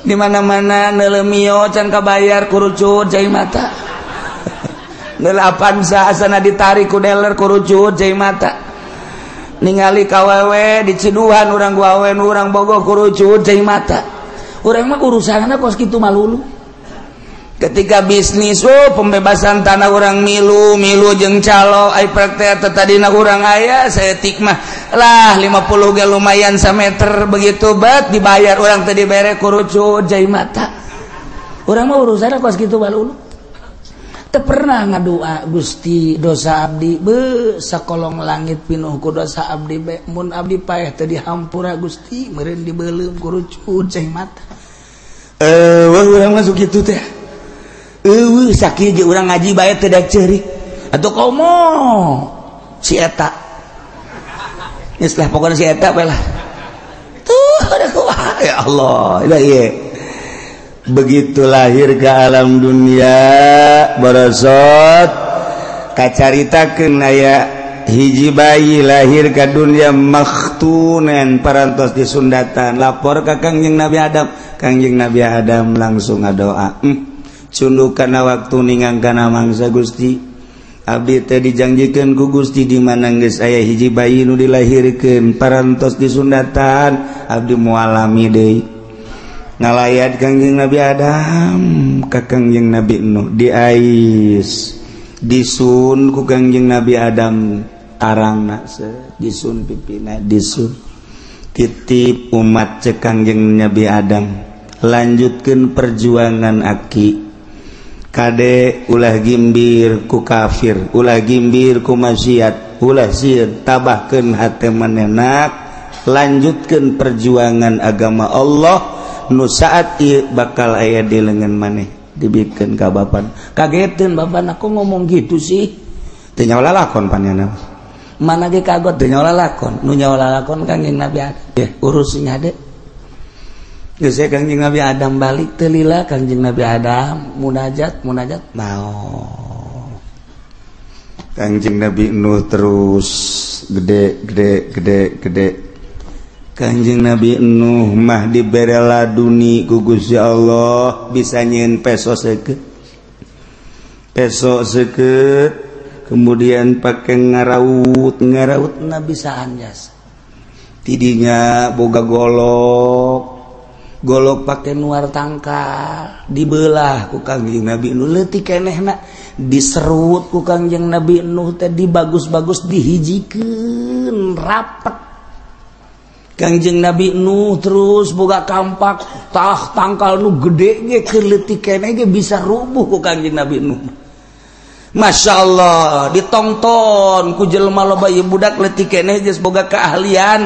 di mana-mana nelemio can kabayar kurucut cai mata nelapan saasana ditarik ku dealer kurucut cai mata ningali kawewe di Ciduhan urang gawe urang bogoh kurucut cai mata urang mah urusanna kos kitu malulu ketika bisnis pembebasan tanah orang milu jeung calo ai praktek tadina urang aya saeutik mah lah 50 ge lumayan sameter begitu bat dibayar orang teh dibere kurucut jai mata urang mah urusanna kos kitu balulu teu pernah ngadua Gusti dosa abdi be sakolong langit pinuh ku dosa abdi be mun abdi paeh teu dihampura Gusti meureun dibeulem kurucut jai mata urang mah kitu teh sakit je orang ngaji bae teu da ceurik atuh komo si eta geus lah pokona si eta bae lah tuh ada kuah ya Allah ieu begitu lahir ke alam dunia barosot kacaritakeun aya hiji bayi lahir ke dunia makhtunan parantos disundatan lapor ka Kangjeng Nabi Adam Kangjeng Nabi Adam langsung ngadoa cundukana waktu ninggangkana mangsa Gusti abdi teh dijanjikeun ku Gusti di mana geus aya hiji bayi nu dilahirkeun parantos disundatan abdi moal alami deui ngalayat Kangjeng Nabi Adam ka Kangjeng Nabi Nuh diais disun ku Kangjeng Nabi Adam tarangna disun pipina disun titip umat cek Kangjeng Nabi Adam lanjutkeun perjuangan aki kade ulah gimbir ku kafir ulah gimbir ku maksiat ulah sieun tabahkeun hate manehna lanjutkeun perjuangan agama Allah nu saat ieu bakal aya di leungeun maneh dibikeun ka bapan kageteun bapana kok ngomong gitu sih teu nyawa lalakon panjana mana ge kagot teu nyawa lalakon nu nyawa lalakon Kangjeng Nabi Adam urus nyade geus Kangjeng Nabi Adam balik teu lila Kangjeng Nabi Adam munajat naon Kangjeng Nabi Nuh terus gede Kangjeng Nabi Nuh mah dibere laduni ku Gusti Allah bisa nyieun peso seukeut kemudian pake ngaraut bisa anjas tidinya boga golok golok pakai nuar tangkal dibelah ku Kangjeng Nabi Nuh leutik kenehna diserut ku Kangjeng Nabi Nuh teh dibagus-bagus dihijikeun rapet Kangjeng Nabi Nuh terus boga kampak tangkal nu gede ge keur leutik keneh ge bisa rubuh ku Kangjeng Nabi Nuh. Masya Allah ditonton ku jelema loba ieu budak leutik keneh geus boga keahlian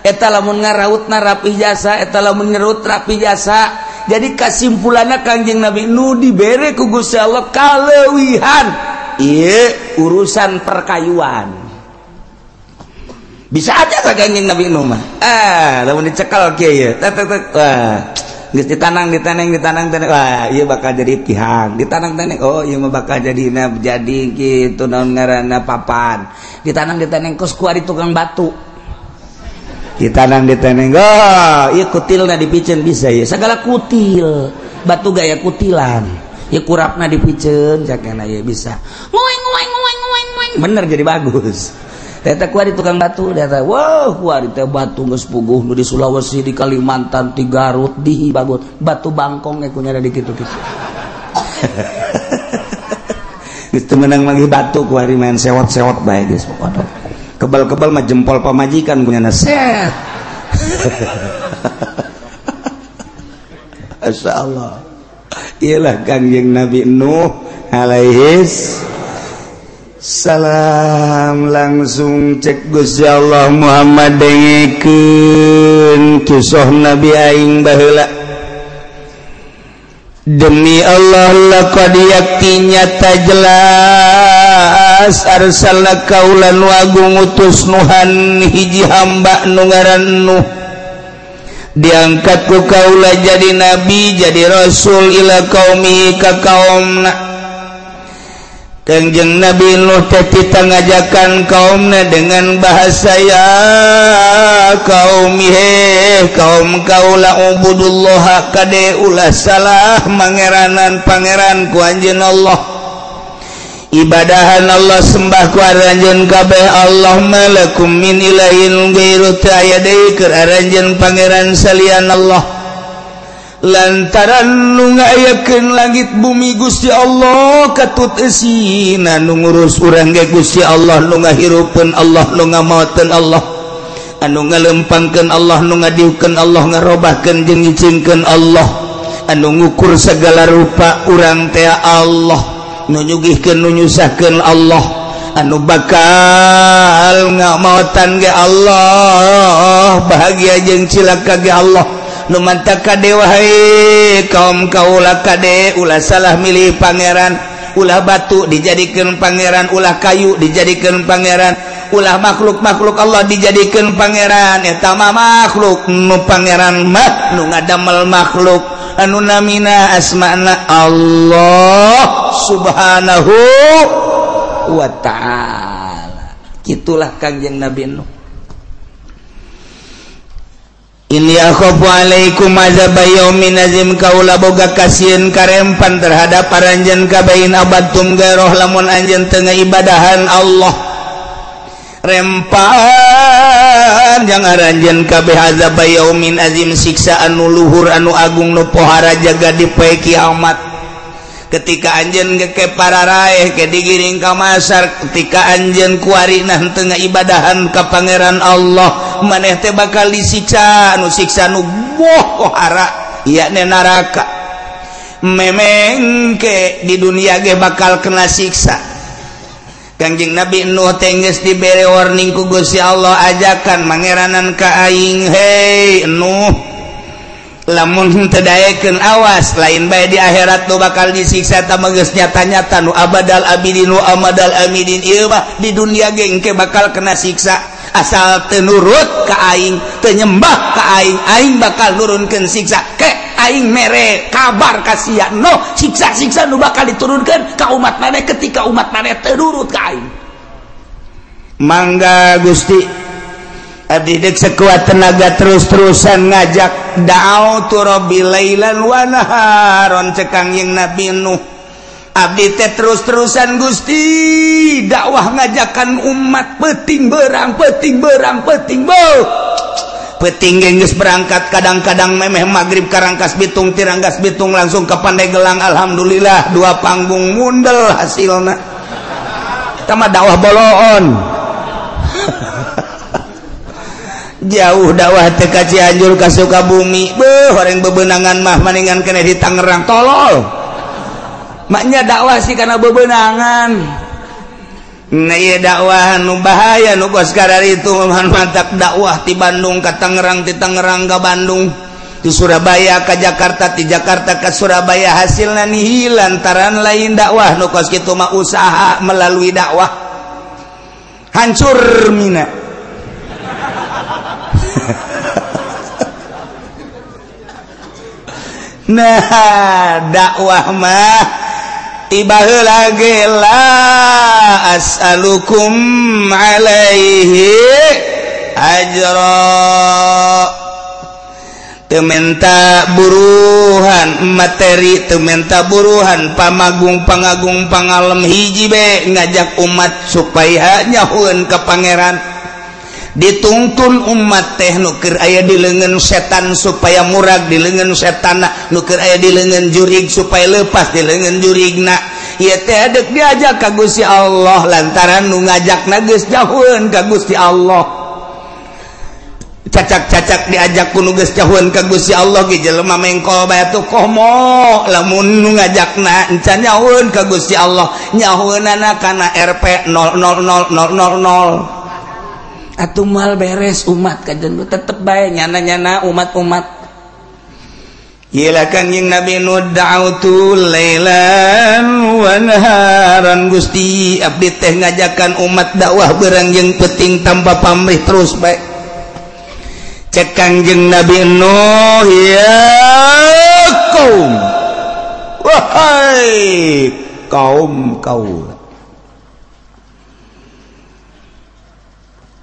eta lamun ngarautna rapi jasa eta lamun nyerut rapi jasa. Jadi kesimpulanna Kangjeng Nabi Nuh dibere ku Gusti Allah kaleuwihan ieu urusan perkayuan. Bisa aja ka Kangjeng Nabi Nuh mah lamun dicekal kieu ye tek geus ditanang wah ieu bakal jadi tihang ditanang oh ieu mah bakal jadi kitu naon ngaranna papan ditanang kos ku ari tukang batu ditanang oh ieu kutilna dipikeun bisa ieu sagala kutil batu gaya kutilan ieu kurapna dipikeun sakena ieu bisa ngoeng bener jadi bagus. Eta kuari tukang batu eta wah kuari teh batu geus puguh nu di Sulawesi di Kalimantan di Garut di bagut batu bangkong we kunyana di kitu-kitu geus teu meunang lagi batu kuari main sewot-sewot bae geus pokona kebal-kebal mah jempol pamajikan kunyana set masyaallah iyalah Kangjeng Nabi Nuh alaihis salam langsung cek Gusti Allah Muhammad dengekeun kisah Nabi aing baheula demi Allah laqad yakti nyata jelas arsalna kaulan wagung utus Nuhan hiji hamba nu ngaran Nuh diangkat ku kaula jadi nabi jadi rasul ila qaumi ka kaumna. Kangjeng Nabi Nuh teh ngajakan kaumna dengan bahasa ya kaumi kaum kaula ubudullah kade ulah salah mangeranan pangeran ku anjeun Allah ibadahan Allah sembah ku anjeun kabeh Allah malakum min ilahin ghairu ta'yadai keur anjeun pangeran salian Allah lantaran nu ngayakeun langit bumi Gusti Allah katut eusina nu ngurus urang ge Gusti Allah nu ngahirupkeun Allah nu ngamaoteun Allah anu ngalempangkeun Allah nu ngadiukeun Allah ngarobahkeun jeung ngicingkeun Allah anu ngukur segala rupa urang teh Allah nu nyugihkeun nu nyusahkeun Allah anu bakal ngamaotan ge Allah bahagia jeung cilaka ge Allah nu mantap kade wahai kaum kaula kade ulah salah milih pangeran ulah batu dijadikeun pangeran ulah kayu dijadikeun pangeran ulah makhluk-makhluk Allah dijadikeun pangeran eta mah makhluk nu pangeran mah nu ngadamel makhluk anu namina asmana Allah subhanahu wa ta'ala kitulah Kangjeng Nabi Nuh. Inni akhafu alaikum azab yaumin azim kaula boga kasieun karempan terhadap aranjeun kabain abadtum gairah lamun anjeun teu ngaibadahan Allah rempan jang aranjeun kabeh azab yaumin azim siksa anu luhur anu agung nu pohara jaga di poe kiamat ketika anjeun ke pararaeh ke digiring ka masar ketika anjeun kuarina teu ngaibadahan ka pangeran Allah maneh teh bakal disiksa anu siksa nu pohara yakni neraka memeng ke di dunia ge bakal kena siksa. Kangjeng Nabi Nuh teh geus dibere warning ku Gusti Allah ajakan mangeranan ka aing hei Nuh lamun teu daekeun awas lain bae di akhirat nu bakal disiksa ta geus nyata-nyata nu abadal abidin nu amadal amidin ieu mah di dunia ge engke bakal kena siksa asal teu nurut ka aing teu nyembah ka aing bakal nurunkeun siksa ke aing mere kabar ka sia no siksa-siksa nu bakal diturunkeun ka umat maneh ketika umat maneh teu nurut ka aing. Mangga Gusti abdi dek sekuat tenaga terus-terusan ngajak da'autu rabbi lailan wa naharon cekang yang Nabi Nuh abdi teh terus-terusan Gusti dakwah ngajakan umat peting berang peting geus berangkat kadang-kadang memeh magrib karangkas Bitung tirangkas Bitung langsung ke Pandeglang alhamdulillah 2 panggung mundel hasilna tama dakwah boloon jauh dakwah teh ka Cianjur ka Sukabumi horeng bebenangan mah maningan kene di Tangerang tolol maknya dakwah sih karena bebenangan nah iya dakwah nu bahaya nu kos kadari itu mantak dakwah di Bandung ke Tangerang di Tangerang ke Bandung di Surabaya ke Jakarta di Jakarta ke Surabaya hasilna nihil lantaran lain dakwah nu kos kitu mah usaha melalui dakwah hancur mina nah dakwah mah tiba heula ge la as'alukum alaihi ajra teu menta buruhan materi teu menta buruhan pamagung pangagung pangalem hiji be ngajak umat supaya nyahueun ka pangeran dituntun umat teh nuker aya di leungeun setan supaya murag di leungeun setan nuker aya di leungeun jurig supaya lepas di leungeun jurigna ieu teh deuk diajak ka Gusti Allah lantaran nu ngajakna geus jauheun ka Gusti Allah cacak-cacak diajak ku nu geus jauheun ka Gusti Allah ge jelema mengkol bae tuh komo lamun nu ngajakna encan jauheun ka Gusti Allah nyahueunana kana RP 000000 atuh mal beres umat kajen tetep bae nyana-nyana umat-umat gila kanjing Nabi nu da'utu lailan wa naharan Gusti abdi teh ngajakan umat dakwah berangjeng peting tanpa pamrih terus bae cek kanjing Nabi Nuh ya kaum wahai kaum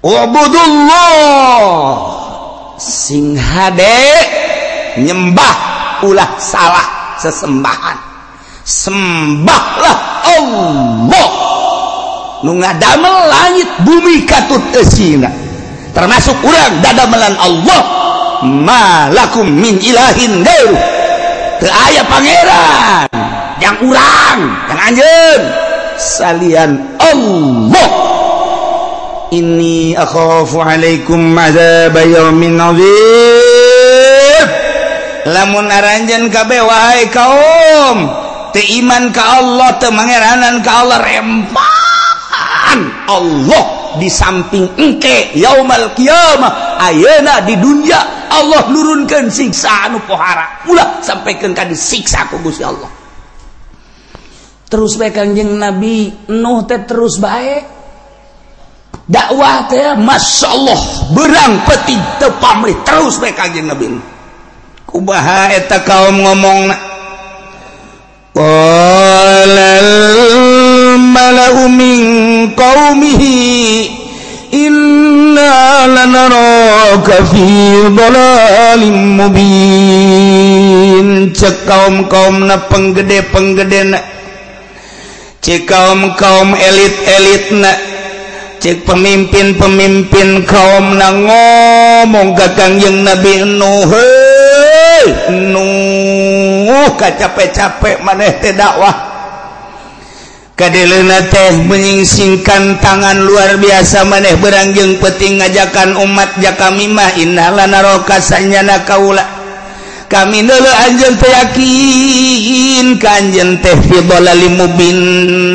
wa'budullah sing hade nyembah ulah salah sesembahan sembahlah Allah nu ngadamel langit bumi katut eusina termasuk urang dadamelan Allah malakum min ilahin gairu teu aya pangeran yang urang yang anjeun salian Allah inni akhafu alaikum azab yaumin azim lamun aranjeun kabeh wahai kaum teu iman ka Allah teu mangeranan ka Allah rempahan Allah di samping engke yaumal kiamah ayeuna di dunya Allah nurunkeun siksa anu pohara ulah sampaikeun ka disiksa ku Gusti Allah terus bae kanjeng Nabi Nuh teh terus bae dakwah teh masyaallah berang peting teu pamrih terus bae kanjeng Nabi kumaha eta kaum ngomongna qalal malau min qaumihi inna lanaraka fi dhalalin mubin cek kaum-kaumna penggede-penggedena cek kaum-kaum elit-elitna cek pemimpin-pemimpin kaum na ngomong ka kanjeng Nabi Nuh heuy Nuh capek-capek maneh teh dakwah kadeleuna teh menyingsingkan tangan luar biasa maneh berangjeng peting ngajakan umat jakami mah innalan naraka sanyana kaula kami dulu anjeun teh yakin ka anjeun teh fi dhalalim mubin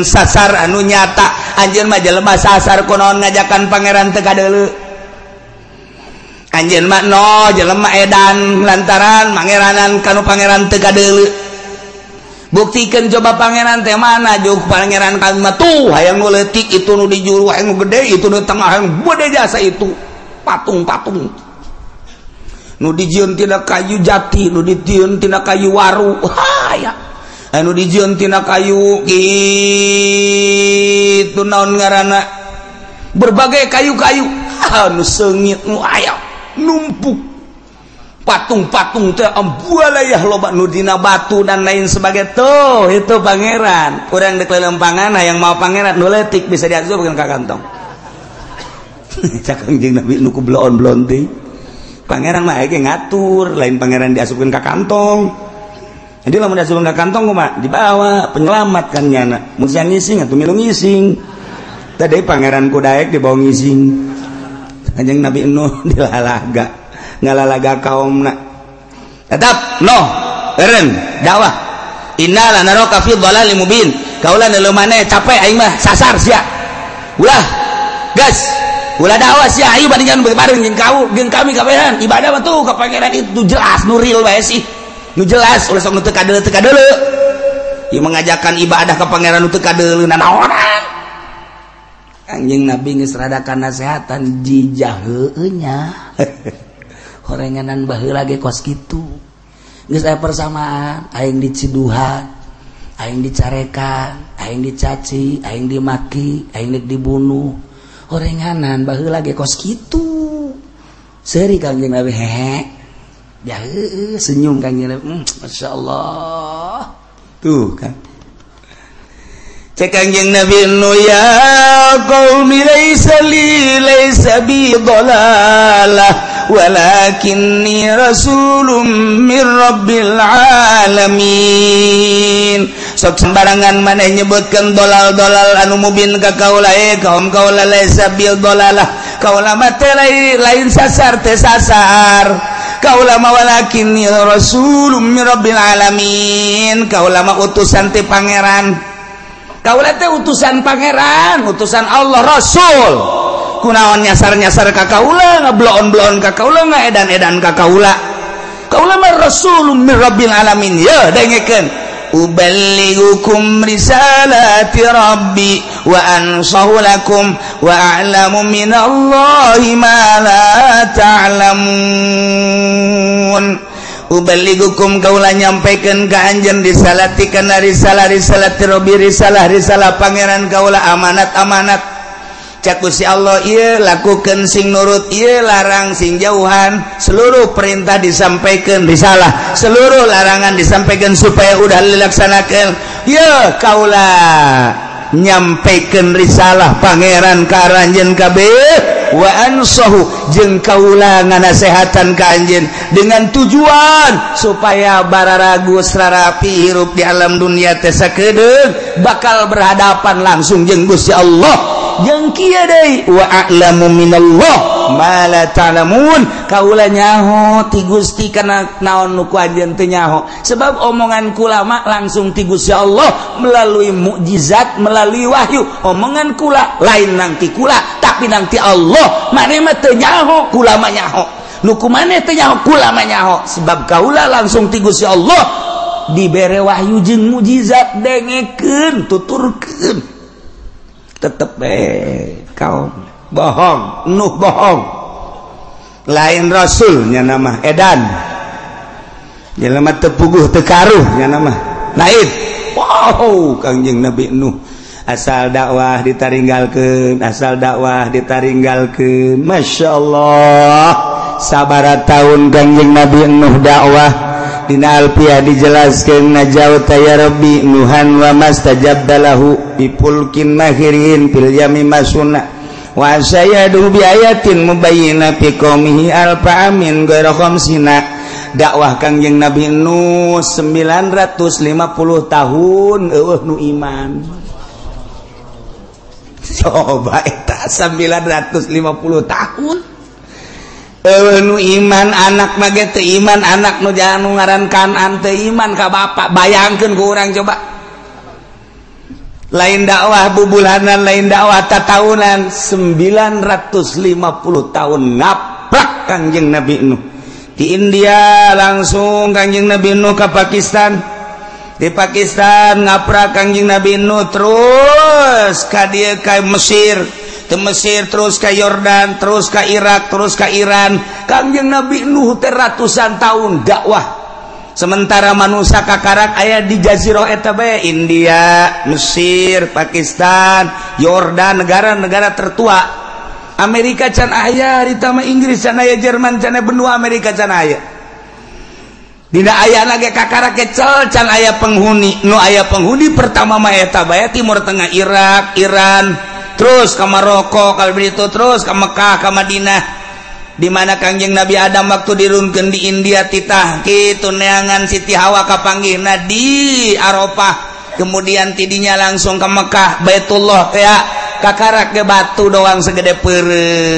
sasar anu nyata anjeun mah jelema sasar kunaon ngajakan pangeran teu kadeuleu anjeun mah no jelema edan lantaran mangeranan kanu pangeran teu kadeuleu buktikeun coba pangeran teh mana juk pangeran kami mah tuh hayang nu leutik itu nu di juru hayang nu gede itu nu tengah hayang gede jasa itu patung-patung nu dijieun tina kayu jati nu dijieun tina kayu waru ya anu dijieun tina kayu kitu naon ngaranna berbagai kayu-kayu anu seungit nu aya numpuk patung-patung teh ambualayah loba nu dina batu dan lain sebagai tuh itu pangeran urang deuk lelempangan hayang mau pangeran nu leutik bisa diasupkeun ka kantong cakang jeung Nabi nu ku bloon-bloon teh pangeran mah aya ngatur lain pangeran diasupkeun ka kantong. Jadi lamun diasupkeun ka kantong kumaha dibawa penyelamat kan nyana mun sia ngising atuh milu ngising tadi pangeran ku daek dibawa ngising. Kanjeng Nabi Nuh dilalaga ngalalaga kaumna tetap noh eureun dakwah innal naraka fi dhalalin mubin kaula neuleuh maneh capek aing mah sasar sia ulah gas ulah dakwah sia ayo bandingkan bareng jeung kami kabehan ibadah mah tuh ka pangeran itu jelas nu real bae sih nu jelas ulah sok nu teu kadeuleu ieu mengajakan ibadah ka pangeran nu teu kadeuleu naonan. Kanjeng Nabi geus radakan nasehatan jijah heueuh nya horenganan baheula ge kos kitu geus aya persamaan aing diciduhan aing dicarekan aing dicaci aing dimaki aing dibunuh horenganan baheula ge kos kitu seuri Kanjeng Nabi hehe ya heueuh senyum Kanjeng Nabi masyaallah tuh kan cek Kanjeng Nabi Nuh ya qaumi laysa bi dhalalah walakinni rasulun min rabbil alamin. Sok sembarangan maneh nyebutkeun dolal-dolal anu mubin ka kaula kaum kaula laysa bi dhalalah kaula mah teh lain sasar teh sasar kaula mah walakinni rasulun min rabbil alamin kaula mah utusan ti pangeran kaula teh utusan pangeran utusan Allah Rasul kunaon nyasar-nyasar ka kaula ngabloon-bloon ka kaula ngaedan-edan ka kaula mah rasulun min rabbil alamin ya dengekeun uballigukum risalati rabbi wa ansahu lakum wa a'lamu minallahi ma la ta'lamun uballigukum kaula nyampaikeun ka anjeun risalati kana risalah rabbi risalah pangeran kaula amanat cak Gusti Allah ieu lakukeun sing nurut ieu larang sing jauhan seluruh perintah disampaikan risalah seluruh larangan disampaikan supaya udah dilaksanakeun ieu kaula nyampaikeun risalah pangeran ka anjeun kabeh wa ansahu jeung kaula nganasehatan ka anjeun dengan tujuan supaya bararagus rarapi hirup di alam dunia teh sakedeung bakal berhadapan langsung jeung Gusti Allah jeung kieu deui wa a'lamu minallah ma la ta'lamun kaula nyaho ti Gusti kana naon nu ku anjeun teu nyaho sebab omongan kula mah langsung ti Gusti Allah melalui mukjizat melalui wahyu omongan kula lain nang ti kula tapi nang ti Allah maneh mah teu nyaho kula mah nyaho nu kumaneh teu nyaho kula mah nyaho sebab kaula langsung ti Gusti Allah dibere wahyu jeung mukjizat dengekeun tuturkeun tetep kaum bohong Nuh bohong lain rasul nya nama edan jelema teu puguh teu karuh nya nama lain wow Kanjeng Nabi Nuh asal dakwah ditaringgalkeun masyaallah sabaraha taun Kanjeng Nabi Nuh dakwah dina alfiyah dijelaskeun najauta ya rabbi nuhan wa mastajabta lahu bipulkin mahirin fil yami masuna wa sayadu bi ayatin mubayyina fi qaumihi alfa amin ghairu khamsina dakwah Kanjeng Nabi Nuh 950 tahun nu iman coba eta 950 tahun nu iman anak mage teu iman anak nu jangan nu ngaran Kanan teu iman ka bapak bayangkeun ku urang coba lain dakwah bubulanan lain dakwah tatahunan 950 tahun ngaplak Kanjeng Nabi Nuh di India langsung Kanjeng Nabi Nuh ke Pakistan di Pakistan ngaprak Kanjeng Nabi Nuh terus ka dieu ka Mesir terus ke Yordan terus ke Irak terus ke Iran Kanjeng Nabi Nuh teh ratusan tahun dakwah sementara manusia kakarak aya di jazirah eta bae India Mesir Pakistan Yordan negara-negara tertua Amerika can aya ditama Inggris can aya Jerman can aya benua Amerika can aya dina aya lagi kakarak kecel can aya penghuni nu aya penghuni pertama mah eta bae Timur Tengah Irak Iran terus ke Maroko kalau begitu terus ke Mekah ke Madinah di mana Kangjeng Nabi Adam waktu dirunkeun di India titah kitu neangan Siti Hawa kapanggihna di Arafah, kemudian tidinya langsung ke Mekah Baitullah ya kakarak ke batu doang segede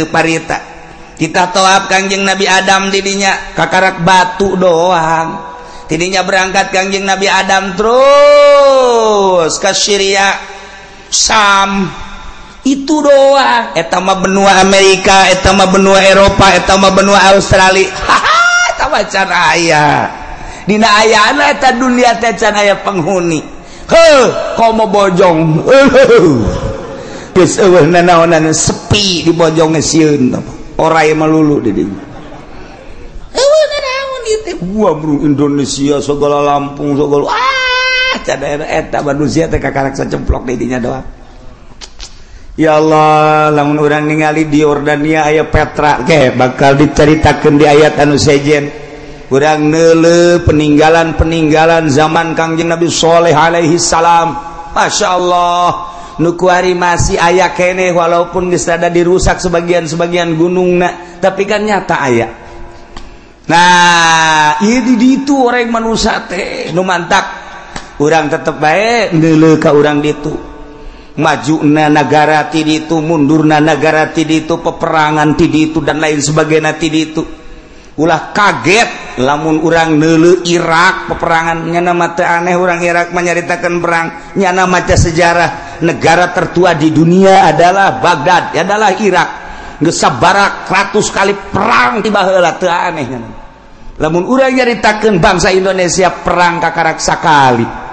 parita. Kita tawaf Kangjeng Nabi Adam didinya kakarak batu doang. Tidinya berangkat Kangjeng Nabi Adam terus ke Syria, Sam. Itu doang. Eta mah benua Amerika, eta mah benua Eropa, eta mah benua Australia. Haha, eta mah can aya. Dina ayana eta dunia teh can aya penghuni. Heuh, komo bojong. Geus eueuh nanaonan sepi di bojong sieun. Oray malulu di dieu. Eueuh nanaon ieu teh gua bro Indonesia segala Lampung segala can eta manusia teh kakarak sacemplok di dinya doang. Ya Allah, lamun urang ningali di Yordania aya Petra ge bakal diceritakeun di ayat anu sejen. Urang neuleuh peninggalan zaman Kangjeng Nabi Shalih alaihi salam. Masyaallah, nu kuari masih aya keneh walaupun geus rada dirusak sebagian gunungna, tapi kan nyata aya. Nah, ieu di ditu orang manusia teh nu mantap. Urang tetep bae neuleuh ka urang ditu. Majuna negara ti ditu, mundurna negara ti ditu, peperangan ti ditu dan lain sebagainya ti ditu. Ulah kaget lamun urang neuleuh Irak peperangan nyana mah teu aneh urang Irak menyaritakeun perang nyana maca sejarah negara tertua di dunia adalah Baghdad, adalah Irak. Geus sabaraha ratus kali perang ti baheula teu aneh nyana. Lamun urang nyaritakeun bangsa Indonesia perang kakarak sakali.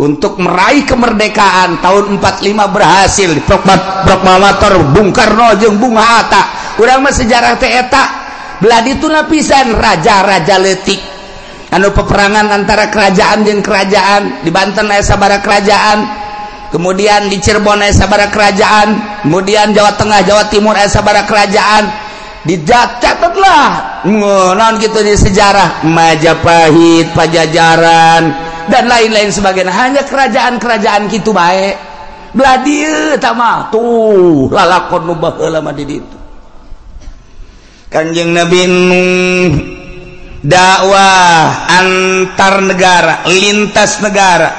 Untuk meraih kemerdekaan tahun 45 berhasil proklamator Bung Karno jeung Bung Hatta. Urang mah sejarah teh eta belah ditu pisan raja-raja leutik anu peperangan antara kerajaan jeung kerajaan. Di Banten aya sabaraha kerajaan, kemudian di Cirebon aya sabaraha kerajaan, kemudian Jawa Tengah Jawa Timur aya sabaraha kerajaan. Dicatatlah naon kitu di sejarah Majapahit, Pajajaran dan lain-lain sebagainya. Hanya kerajaan-kerajaan kitu bae. Belah dieu eta mah tuh lalakon nu baheula mah di ditu. Kanjeng Nabi dakwah antar negara, lintas negara.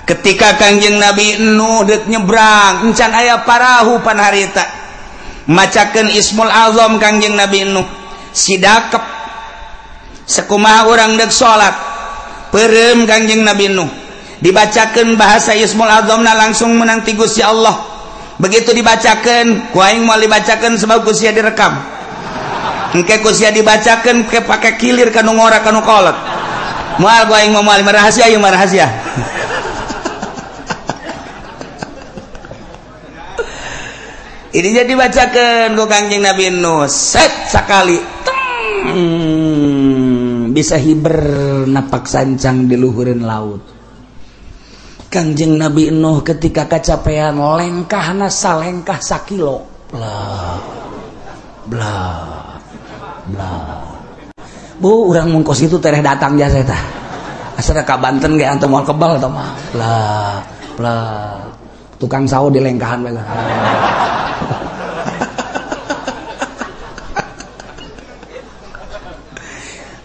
Ketika Kanjeng Nabi Nuh deuk nyebrang, encan aya parahu pan harita. Macakeun Ismul Azam Kanjeng Nabi Nuh. Sidakep sakumaha urang deuk salat. Peureum Kanjeng Nabi Nuh. Dibacakeun bahasa Ismul Azamna langsung menang ti Gusti Allah. Begitu dibacakeun, ku aing moal dibacakeun sebab ku sia direkam. Engke ku sia dibacakeun ke pake kilir kanu ngora kanu kolot. Moal ku aing moal rahasia ieu mah rahasia. Ini jadi dibacakan ku Kanjeng Nabi Nuh set sakali bisa hiber napak sancang di luhureun laut. Kanjeng Nabi Nuh ketika kacapean lengkahna salengkah sakilo blah blah blah. Bu urang mungkos itu tereh datang jasa tah asal ka Banten ge antum moal kebal tah mah blah blah tukang sawo di lengkahan bae.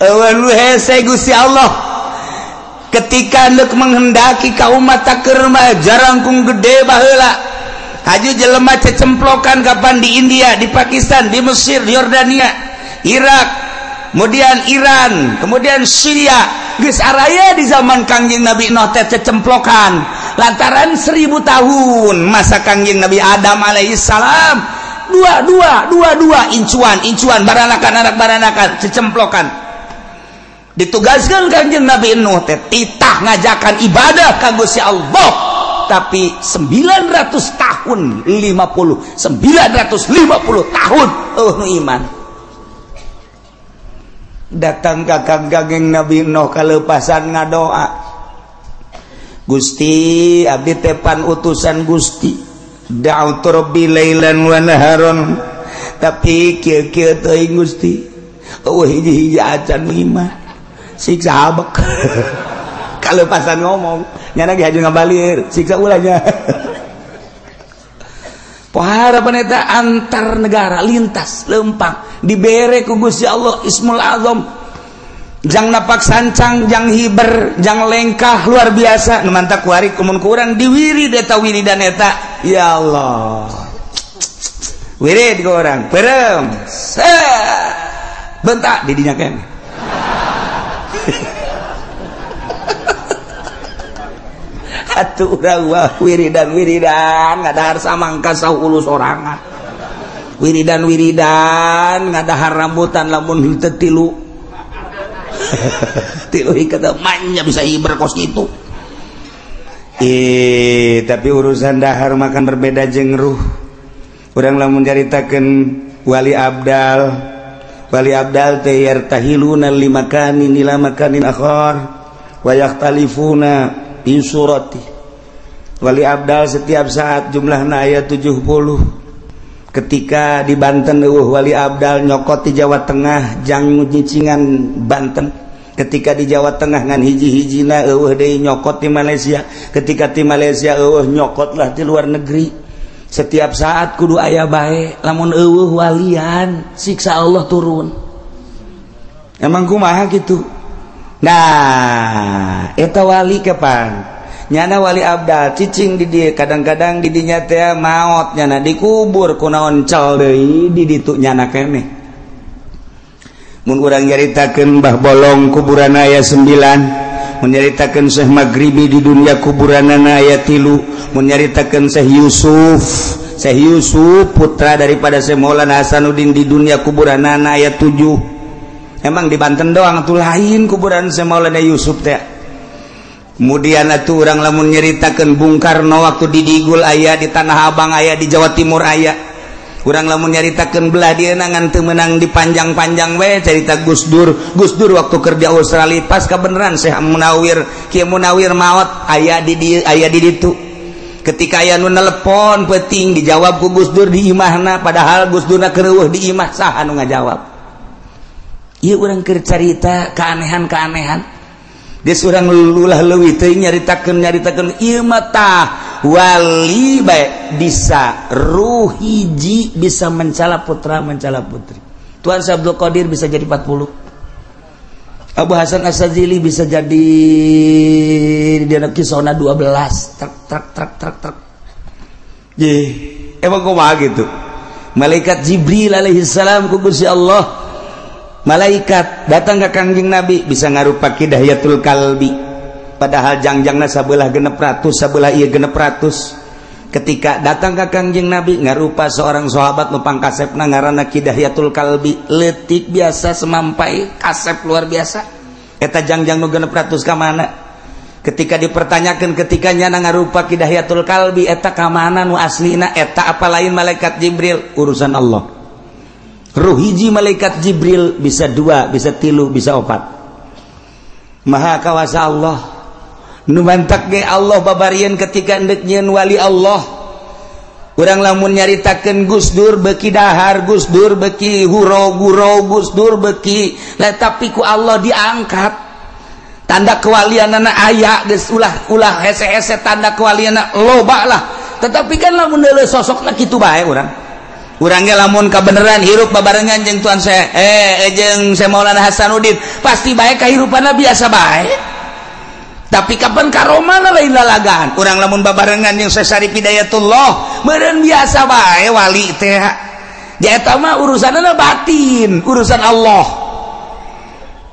Awan hese Gusti Allah ketika neuk menghendaki ka umat takeur mah jarangkung gede baheula haju jelema cecemplokan kapan di India, di Pakistan, di Mesir, di Yordania, Irak, kemudian Iran, kemudian Syria. Geus araya di zaman Kangjeng Nabi Nuh teh cecemplokan lantaran 1000 tahun masa Kangjeng Nabi Adam alaihi salam dua incuan baranakan anak baranakan cecemplokan. Ditugaskan Kanjeng Nabi Nuh teh titah ngajakan ibadah ka Gusti Allah tapi 900 tahun 950 tahun nu iman datang ka Kanjeng Nabi Nuh kaleupasan ngadoa Gusti abdi tepan utusan Gusti da'utu rabbi lailan wa naharon tapi kieu-kieu teuing Gusti eueuh hiji-hiji acan iman siksa habek kalau pasan ngomong nyana ge haju ngabalir siksa ulahnya pohara paneta antar negara lintas lempang dibere ku Gusti Allah Ismul Azam jang napak sancang jang hiber jang lengkah luar biasa nu mantap kuari kumun kurang diwirid eta wiridan eta ya Allah wirid ku urang perem bentak di dinya keneh atuh urang wah wiridan ngadahar samangka saulu sorangan wiridan ngadahar rambutan lamun teu tilu tilu kata manya bisa hiber kos gitu tapi urusan dahar makan berbeda jeung ruh urang lamun caritakeun wali abdal teh yartahiluna limakanin ila makanin akhar wa yakhtalifuna bi surati wali abdal setiap saat jumlahna aya 70 ketika di Banten wali abdal nyokot di Jawa Tengah jang nyicingan Banten ketika di Jawa Tengah ngan hiji-hijina eueuh deui nyokot di Malaysia ketika di Malaysia eueuh nyokot lah di luar negeri setiap saat kudu aya bae lamun eueuh walian siksa Allah turun emang kumaha gitu nah eta wali kapan nyana wali abdal cicing di dia kadang-kadang di dinya teh maot nyana dikubur kunaon cal deui di ditu nyana keneh mun urang nyaritakeun Mbah Bolong kuburanna aya 9 mun nyaritakeun Syekh Maghribi di dunia kuburanna aya 3 mun nyaritakeun Syekh Yusuf putra daripada Syekh Maulana Hasanuddin di dunia kuburanna aya 7 emang di Banten doang atuh lain kuburan Syekh Maulana Yusuf teh kemudian atuh urang lamun nyaritakeun Bung Karno waktu di Digul aya di Tanah Abang aya di Jawa Timur aya urang lamun nyaritakeun belah dieuna ngan teu meunang dipanjang-panjang we cerita Gus Dur waktu kerja Australia pas kabeneran Syekh Munawir Kiai Munawir maot aya di ditu ketika aya nu nelepon peuting dijawab ku Gus Dur di imahna padahal Gus Durna keur di imah saha nu ngajawab ieu urang keur carita keanehan dia surang lulah leuwih teuing nyaritakeun ieu mah tah wali bae bisa ruh hiji bisa mencala putra mencala putri Tuan Syekh Abdul Qadir bisa jadi 40 Abu Hasan As-Sadzili bisa jadi dia kisona 12 trak emang kumaha gitu malaikat Jibril alaihi salam ku Gusti Allah malaikat datang ke Kangjeng Nabi bisa ngarupa Hidayatul Kalbi padahal jangjangna sabelah 600 sabelah ieu 600 ketika datang ke Kangjeng Nabi ngarupa seorang sahabat nu pangkasepna ngaranna Hidayatul Kalbi leutik biasa semampai kasep luar biasa eta jangjang nu 600 ka mana ketika dipertanyakan ketika nyana ngarupa Hidayatul Kalbi eta ka mana nu aslina eta apa lain malaikat Jibril urusan Allah ruh hiji malaikat Jibril bisa 2 bisa 3 bisa 4 maha kawasa Allah nu mantak ge Allah babarieun ketika endek nyeun wali Allah urang lamun nyaritakeun Gus Dur beuki dahar Gus Dur beuki huro-guro Gus Dur beuki tapi ku Allah diangkat tanda kewalianana aya geus ulah hese-hese tanda kewalianana loba lah tetapi kan lamun deuleu sosokna kitu bae urang urangnya lamun kabeneran hirup babarengan jeung Tuan Syekh jeung Syekh Maulana Hasanuddin pasti bae kahirupanna biasa bae tapi kapan karomana lain lalagaan urang lamun babarengan jeung Syekh Syarif Hidayatullah meureun biasa bae wali teh ya eta mah urusanna batin urusan Allah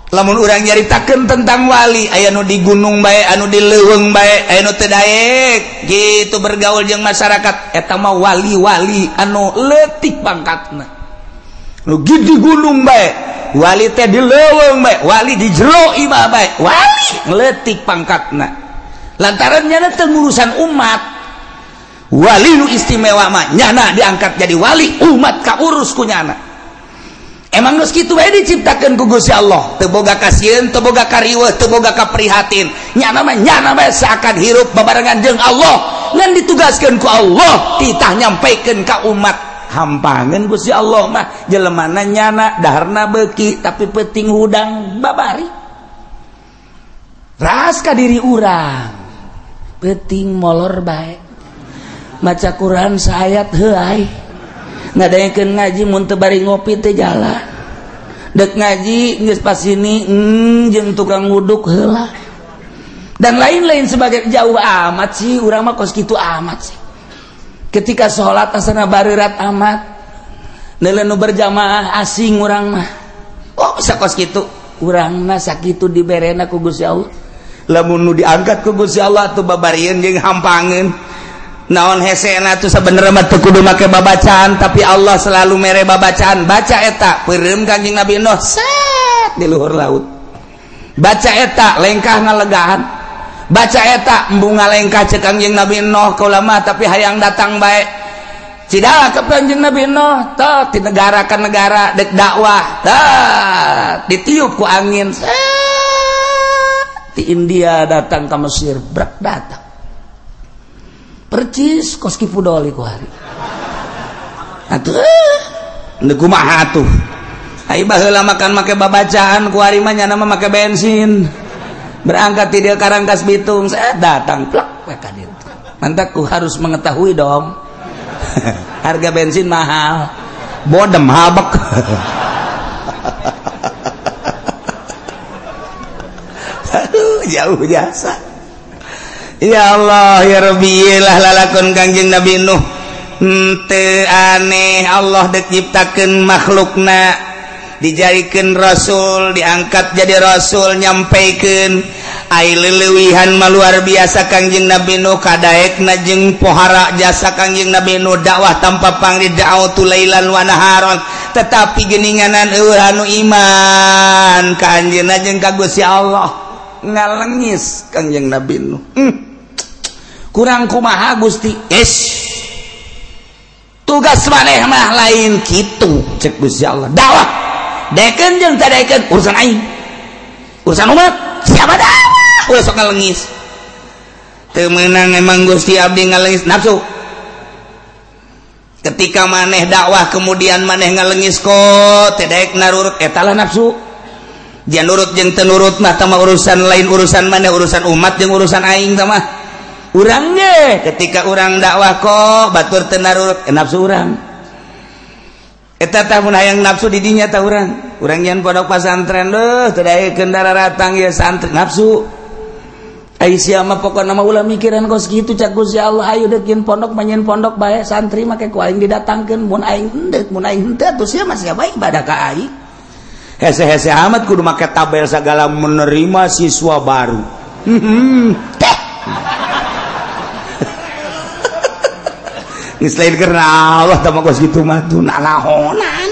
lamun urang nyaritakeun tentang wali aya nu di gunung bae anu di leuweung bae aya nu teu daek gitu bergaul jeung masyarakat eta mah wali-wali anu leutik pangkatna nu di gunung bae wali teh di leuweung bae wali di jero imah bae wali leutik pangkatna lantaran nyana teu ngurusan umat wali nu istimewa mah nyana diangkat jadi wali umat kaurus ku nyana emang geus kitu bae diciptakeun ku Gusti Allah teu boga kasieun teu boga kariweuh teu boga kaprihatin nyana mah seakan hirup babarengan jeung Allah ngan ditugaskeun ku Allah titah nyampaikeun ka umat hampangeun Gusti Allah mah jelemana nyana daharna beuki tapi peuting hudang babari ras ka diri urang peuting molor bae maca Quran saayat heuai ngadaengkeun ngaji mun teu bari ngopi teh jalan dek ngaji geus pas ini jeung tukang wuduk heula dan lain-lain sebagai jauh amat sih urang mah kos kitu amat sih ketika sholat asana barirat amat neuleuh nu berjamaah asing urang mah oh bisa kos kitu urang mah sakitu diberena ku Gusti Allah lamun nu diangkat ku Gusti Allah tuh babarieun jeung hampangeun naon hesena tuh sabenerna mah teu kudu make babacaan tapi Allah selalu mere babacaan baca eta peureum Kanjeng Nabi Nuh set di luhur laut baca eta lengkah ngalegaan baca eta embung ngalengkah cek Kanjeng Nabi Nuh kaula mah tapi hayang datang bae cidalah ke Kanjeng Nabi Nuh tah ti negara ka negara dek dakwah tah ditiup ku angin set di India datang ke Mesir brak datang percis kos kipudoli ku hari atuh nu kumaha atuh ai baheula makan make babacaan ku hari mah nya mah make bensin berangkat ti dieu ka Rangkas Bitung saya datang plak ka dieu mantap ku harus mengetahui dong harga bensin mahal bodem habek jauh jasa ya Allah ya Rabbi lah lalakon Kanjeng Nabi Nuh teu aneh Allah dek nyiptakeun makhlukna dijadikeun rasul diangkat jadi rasul nyampaikeun ai leuweuhan mah luar biasa Kanjeng Nabi Nuh kadaekna jeung pohara jasa Kanjeng Nabi Nuh dakwah tanpa pangri da'watu lailan wa naharon tetapi geuninganan eueuh anu iman ka anjeunna jeung ka Gusti Allah ngalengis Kanjeng Nabi Nuh kurang kumaha Gusti tugas maneh mah lain kitu cek Gusti Allah dakwah deken jeung teu deken urusan aing urusan umat siapa dakwah ulah sok ngalengis teu meunang emang Gusti abdi ngalengis nafsu ketika maneh dakwah kemudian maneh ngalengis kok teu daek narurut eta lah nafsu jan nurut jeung teu nurut mah tah urusan lain urusan maneh urusan umat jeung urusan aing tah mah urang ge ketika urang dakwah kok batur teu narurut nafsu urang eta tah mun hayang nafsu di dinya tah urang yen pondok pesantren teu daekeun dararatang ya santri nafsu ai sia mah pokona mah ulah mikiran kos kitu cak Gusti Allah ayo dekeun pondok manyen pondok bae santri make ku aing didatangkeun mun aing henteu atuh sia mah sia bae ibadah ka aing hese-hese amat kudu make tabel segala menerima siswa baru geus lain karena Allah tah kos kitu mah tuh nanahonan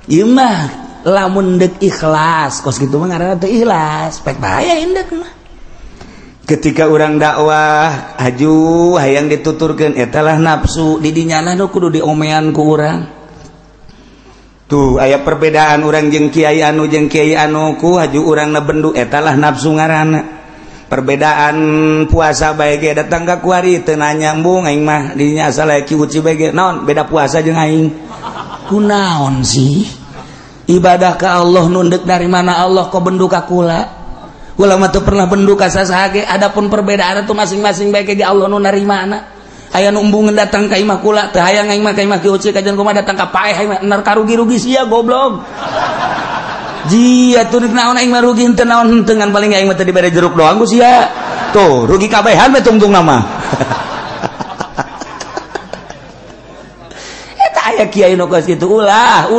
ieu mah lamun deuk ikhlas kos kitu mah ngaranna teu ikhlas pek bahaya indek mah ketika urang dakwah haju hayang dituturkeun eta lah nafsu di dinyana nu kudu diomean ku urang tuh aya perbedaan urang jeung kiai anu ku haju urang na bendu eta lah nafsu ngaranna perbedaan puasa bae ge datang ka kuari teu nanya embung aing mah dinya asal ki uci bae ge naon beda puasa jeung aing kunaon sih ibadah ka Allah nu deuk dari mana Allah kok bendu ka kula mah teu pernah bendu ka sasaha ge adapun perbedaan itu masing-masing bae ge Allah nu narimana aya nu embungeun datang ka imah kula teu hayang aing mah ka imah ki uci kajian kumaha datang ka paeh aing mah nar karugi-rugi sia goblok jia tuh naon aing mah rugi henteu naon henteu ngan paling aing mah teh dibere jeruk doang ku sia tuh rugi kabehan we tungtung nama eta aya kiai nu geus kitu ulah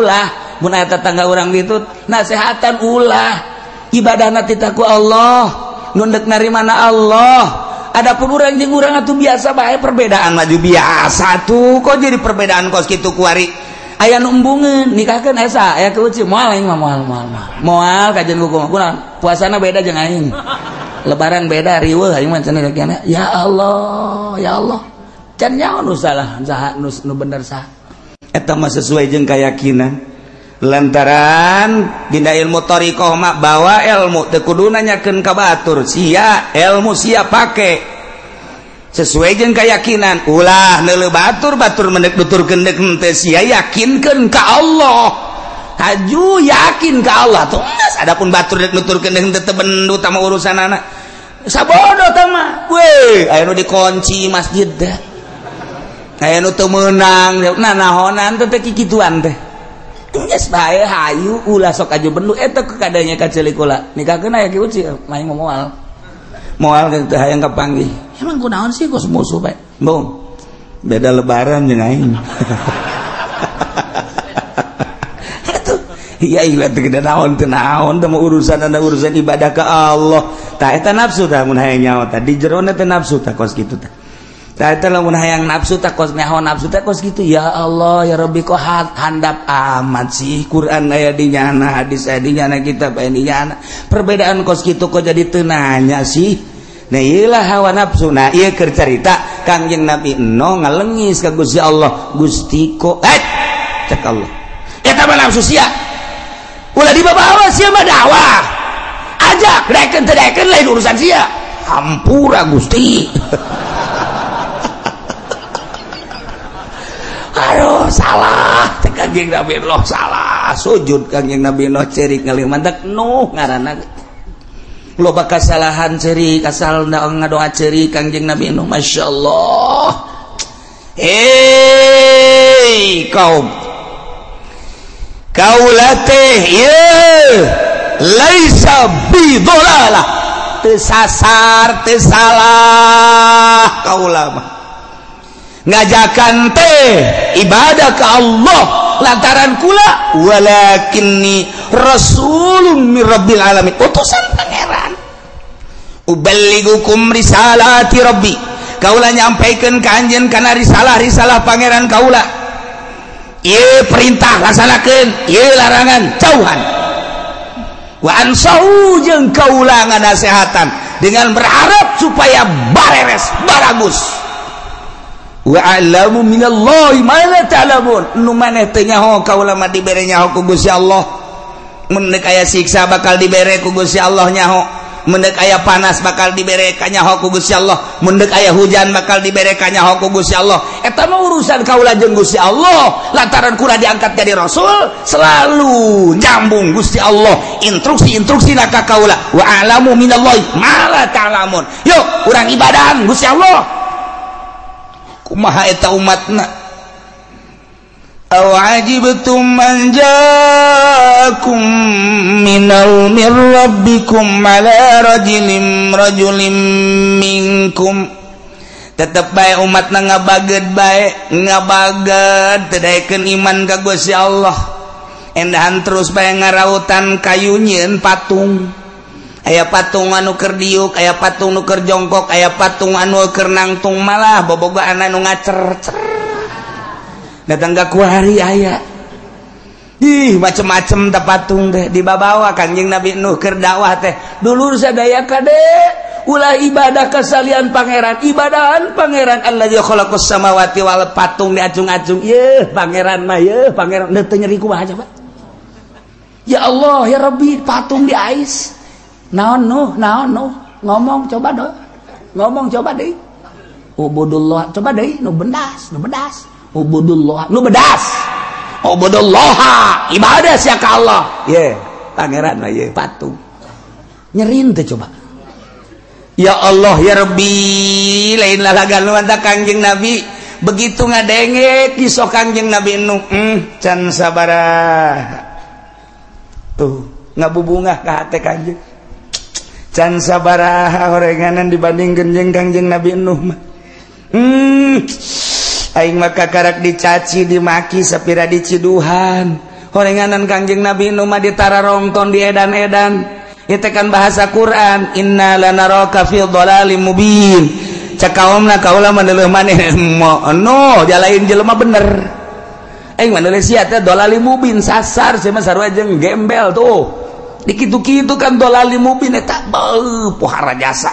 mun aya tetangga urang ditu nasehatan ulah ibadahna ti ku Allah nu deuk narimana Allah adapun urang jeung urang atuh biasa bae perbedaan maju biasa tuh kok jadi perbedaan kos kitu kuari aya nu embungeun nikahkeun asa aya ku uci moal aing mah moal kajian kumaha kunaon puasana beda jeung aing lebaran beda riweuh aing mah cenah kiana ya Allah can nyaon nu salah saha nu bener saha eta mah sesuai jeung keyakinan lantaran dina ilmu thariqah mah bawa ilmu teu kudu nanyakeun ka batur sia ilmu sia pake sesuai jeung keyakinan ulah neuleuh batur mendek nuturkeun deuk teu sia yakinkeun ka Allah haju yakin ka Allah tuh adapun batur deuk nuturkeun deuk teu bendu tah urusanana sabodo tah mah we aya nu dikunci masjid dah aya nu teu meunang nahonan teh kikituan teh geus bae hayu ulah sok aju bendu eta kadanya kacelik ulah nikahkeun aya kieu sih main moal teh hayang kapanggih emang kunaon sih kos musuh bae bong beda lebaran jeung aing iya ilah teu naon teu naon teh urusan ibadah ka Allah tah eta nafsu tah mun hayang nyaho tah di jerona teh nafsu tah kos kitu tah eta lamun hayang nafsu tah kos nyaho nafsu tah kos kitu ya Allah ya Rabbi kok handap amat sih Quran aya di nyana hadis aya di nyana kitab aya di nyana perbedaan kos kitu kok jadi teu nanya sih nah iyalah hawa nafsu nah ieu keur carita Kangjeng Nabi Nuh ngalengis ka Gusti Allah Gusti ko cek Allah eta mah nafsu sia ulah dibawa sia mah dakwah ajak deken teu deken lain urusan sia hampura Gusti aduh salah Kangjeng Nabi Nuh salah sujud Kangjeng Nabi Nuh cerik ngalih mantak Nuh ngaranna loba kasalahan cerik asal ngadoa cerik Kangjeng Nabi Nuh masyaallah kaum kaulah teh laisa bidolalah teu sasar teu salah kaulah mah ngajakan teh ibadah ka Allah lantaran kula walakinni rasulun min rabbil alamin utusan pangeran uballigukum risalati rabbi kaula nyampaikeun ka anjeun kana risalah pangeran kaula ieu perintah laksanakeun ieu larangan jauhan wa ansau jeung kaula nganasehatan dengan berharap supaya bareres baragus wa alamu minallahi ma la ta'lamun nu maneh teu nyaho kaula mah dibere nyaho ku Gusti Allah mun deuk aya siksa bakal dibere ku Gusti Allah nyaho mun deuk aya panas bakal dibere ka nyaho ku Gusti Allah mun deuk aya hujan bakal dibere ka nyaho ku Gusti Allah eta mah urusan kaula jeung Gusti Allah lantaran kula diangkat jadi rasul selalu nyambung Gusti Allah instruksi ka kaula wa alamu minallahi ma la ta'lamun yuk urang ibadahan Gusti Allah kumaha eta umatna aw ajibtum man jaakum minal mir rabbikum ala rajulin minkum tetep bae umatna ngabageud teu daekeun iman ka Gusti Allah endahan terus bae ngarautan kayunyeun patung aya patung anu keur diuk aya patung nu keur jongkok aya patung anu keur nangtung malah bobogohan anu ngacer datang ka kuari aya macem-macem teh patung teh dibabawa Kangjeng Nabi Nuh keur dakwah teh dulur sadaya kade ulah ibadah kasalian pangeran ibadahan pangeran allazi khalaqas samawati wal patung diacung-acung yeuh pangeran mah yeuh pangeran teu nyeri kumaha coba ya Allah ya Rabbi patung di ais naon Nuh ngomong coba deh ubudullah coba deh nu bedas ubudullah nu bedas ubudullah ibadah sia ka Allah ye pangeran mah ye patung nyerin teh coba ya Allah ya Rabbi lain lalagan mantap Kangjeng Nabi begitu ngadenge kisah Kangjeng Nabi Nuh can sabaraha tuh ngabubungah ka hate Kangjeng can sabaraha horenganan dibandingkeun jeung Kangjeng Nabi Nuh mah aing mah kakarak dicaci dimaki sapira diciduhan horenganan Kangjeng Nabi Nuh mah ditararongton diedan-edan itu kan bahasa Quran inna lanaraka fi dhalalim mubin cakaomna kaula maneuleum maneh no jalain jelema bener aing maneuleum sia teh dhalalim mubin sasar sia mah sarua jeung gembel tuh dikitu-kitu kan dhalalim mubin eta pohara jasa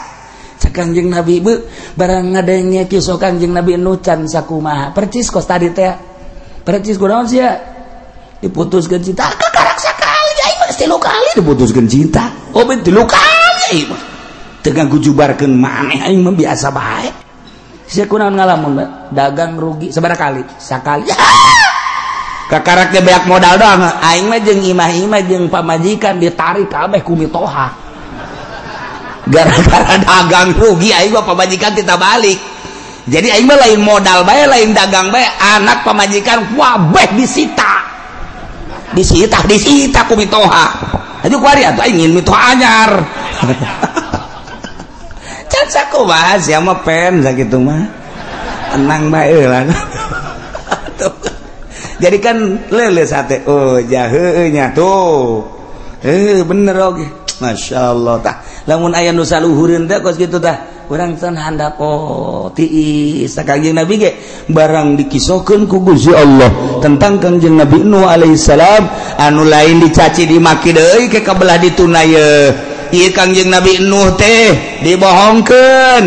cak Kangjeng Nabi barang ngadenge kisah Kangjeng Nabi Nuh can sakumaha percis kos tadi teh percis kunaon sia diputuskeun cinta kakarak sakali aing mah 3 kali diputuskeun cinta oh 3 kali aing mah teu ganggu jubarkeun maneh aing mah biasa bae sia kunaon ngalamun dagang rugi sabaraha kali sakali kakarak teh beak modal doang aing mah jeung imah-imah jeung pamajikan ditarik kabeh ku mitoha gara-gara dagang rugi aing mah pamajikan kita balik jadi aing mah lain modal bae lain dagang bae anak pamajikan wabeh disita ku mitoha aja kuari atuh ingin mitoha anyar can saku bahas ya mah pen sakitu mah tenang bae lah jadi kan lele sate oh jahe nya tuh bener oge Masya Allah tah lamun aya nu saluhureun teh kos kitu tah urang teh handap tiis Kangjeng Nabi ge barang dikisahkeun ku Gusti Allah tentang Kangjeng Nabi Nuh alaihi salam anu lain dicaci dimaki deui ke kabelah ditunaye ieu Kangjeng Nabi Nuh teh dibohongkeun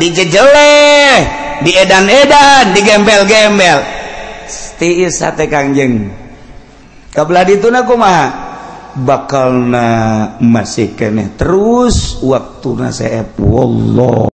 dijejeleh diedan-edan digembel-gembel tiis sate Kangjeng kabelah dituna kumaha bakalna masih keneh terus waktuna saep wallah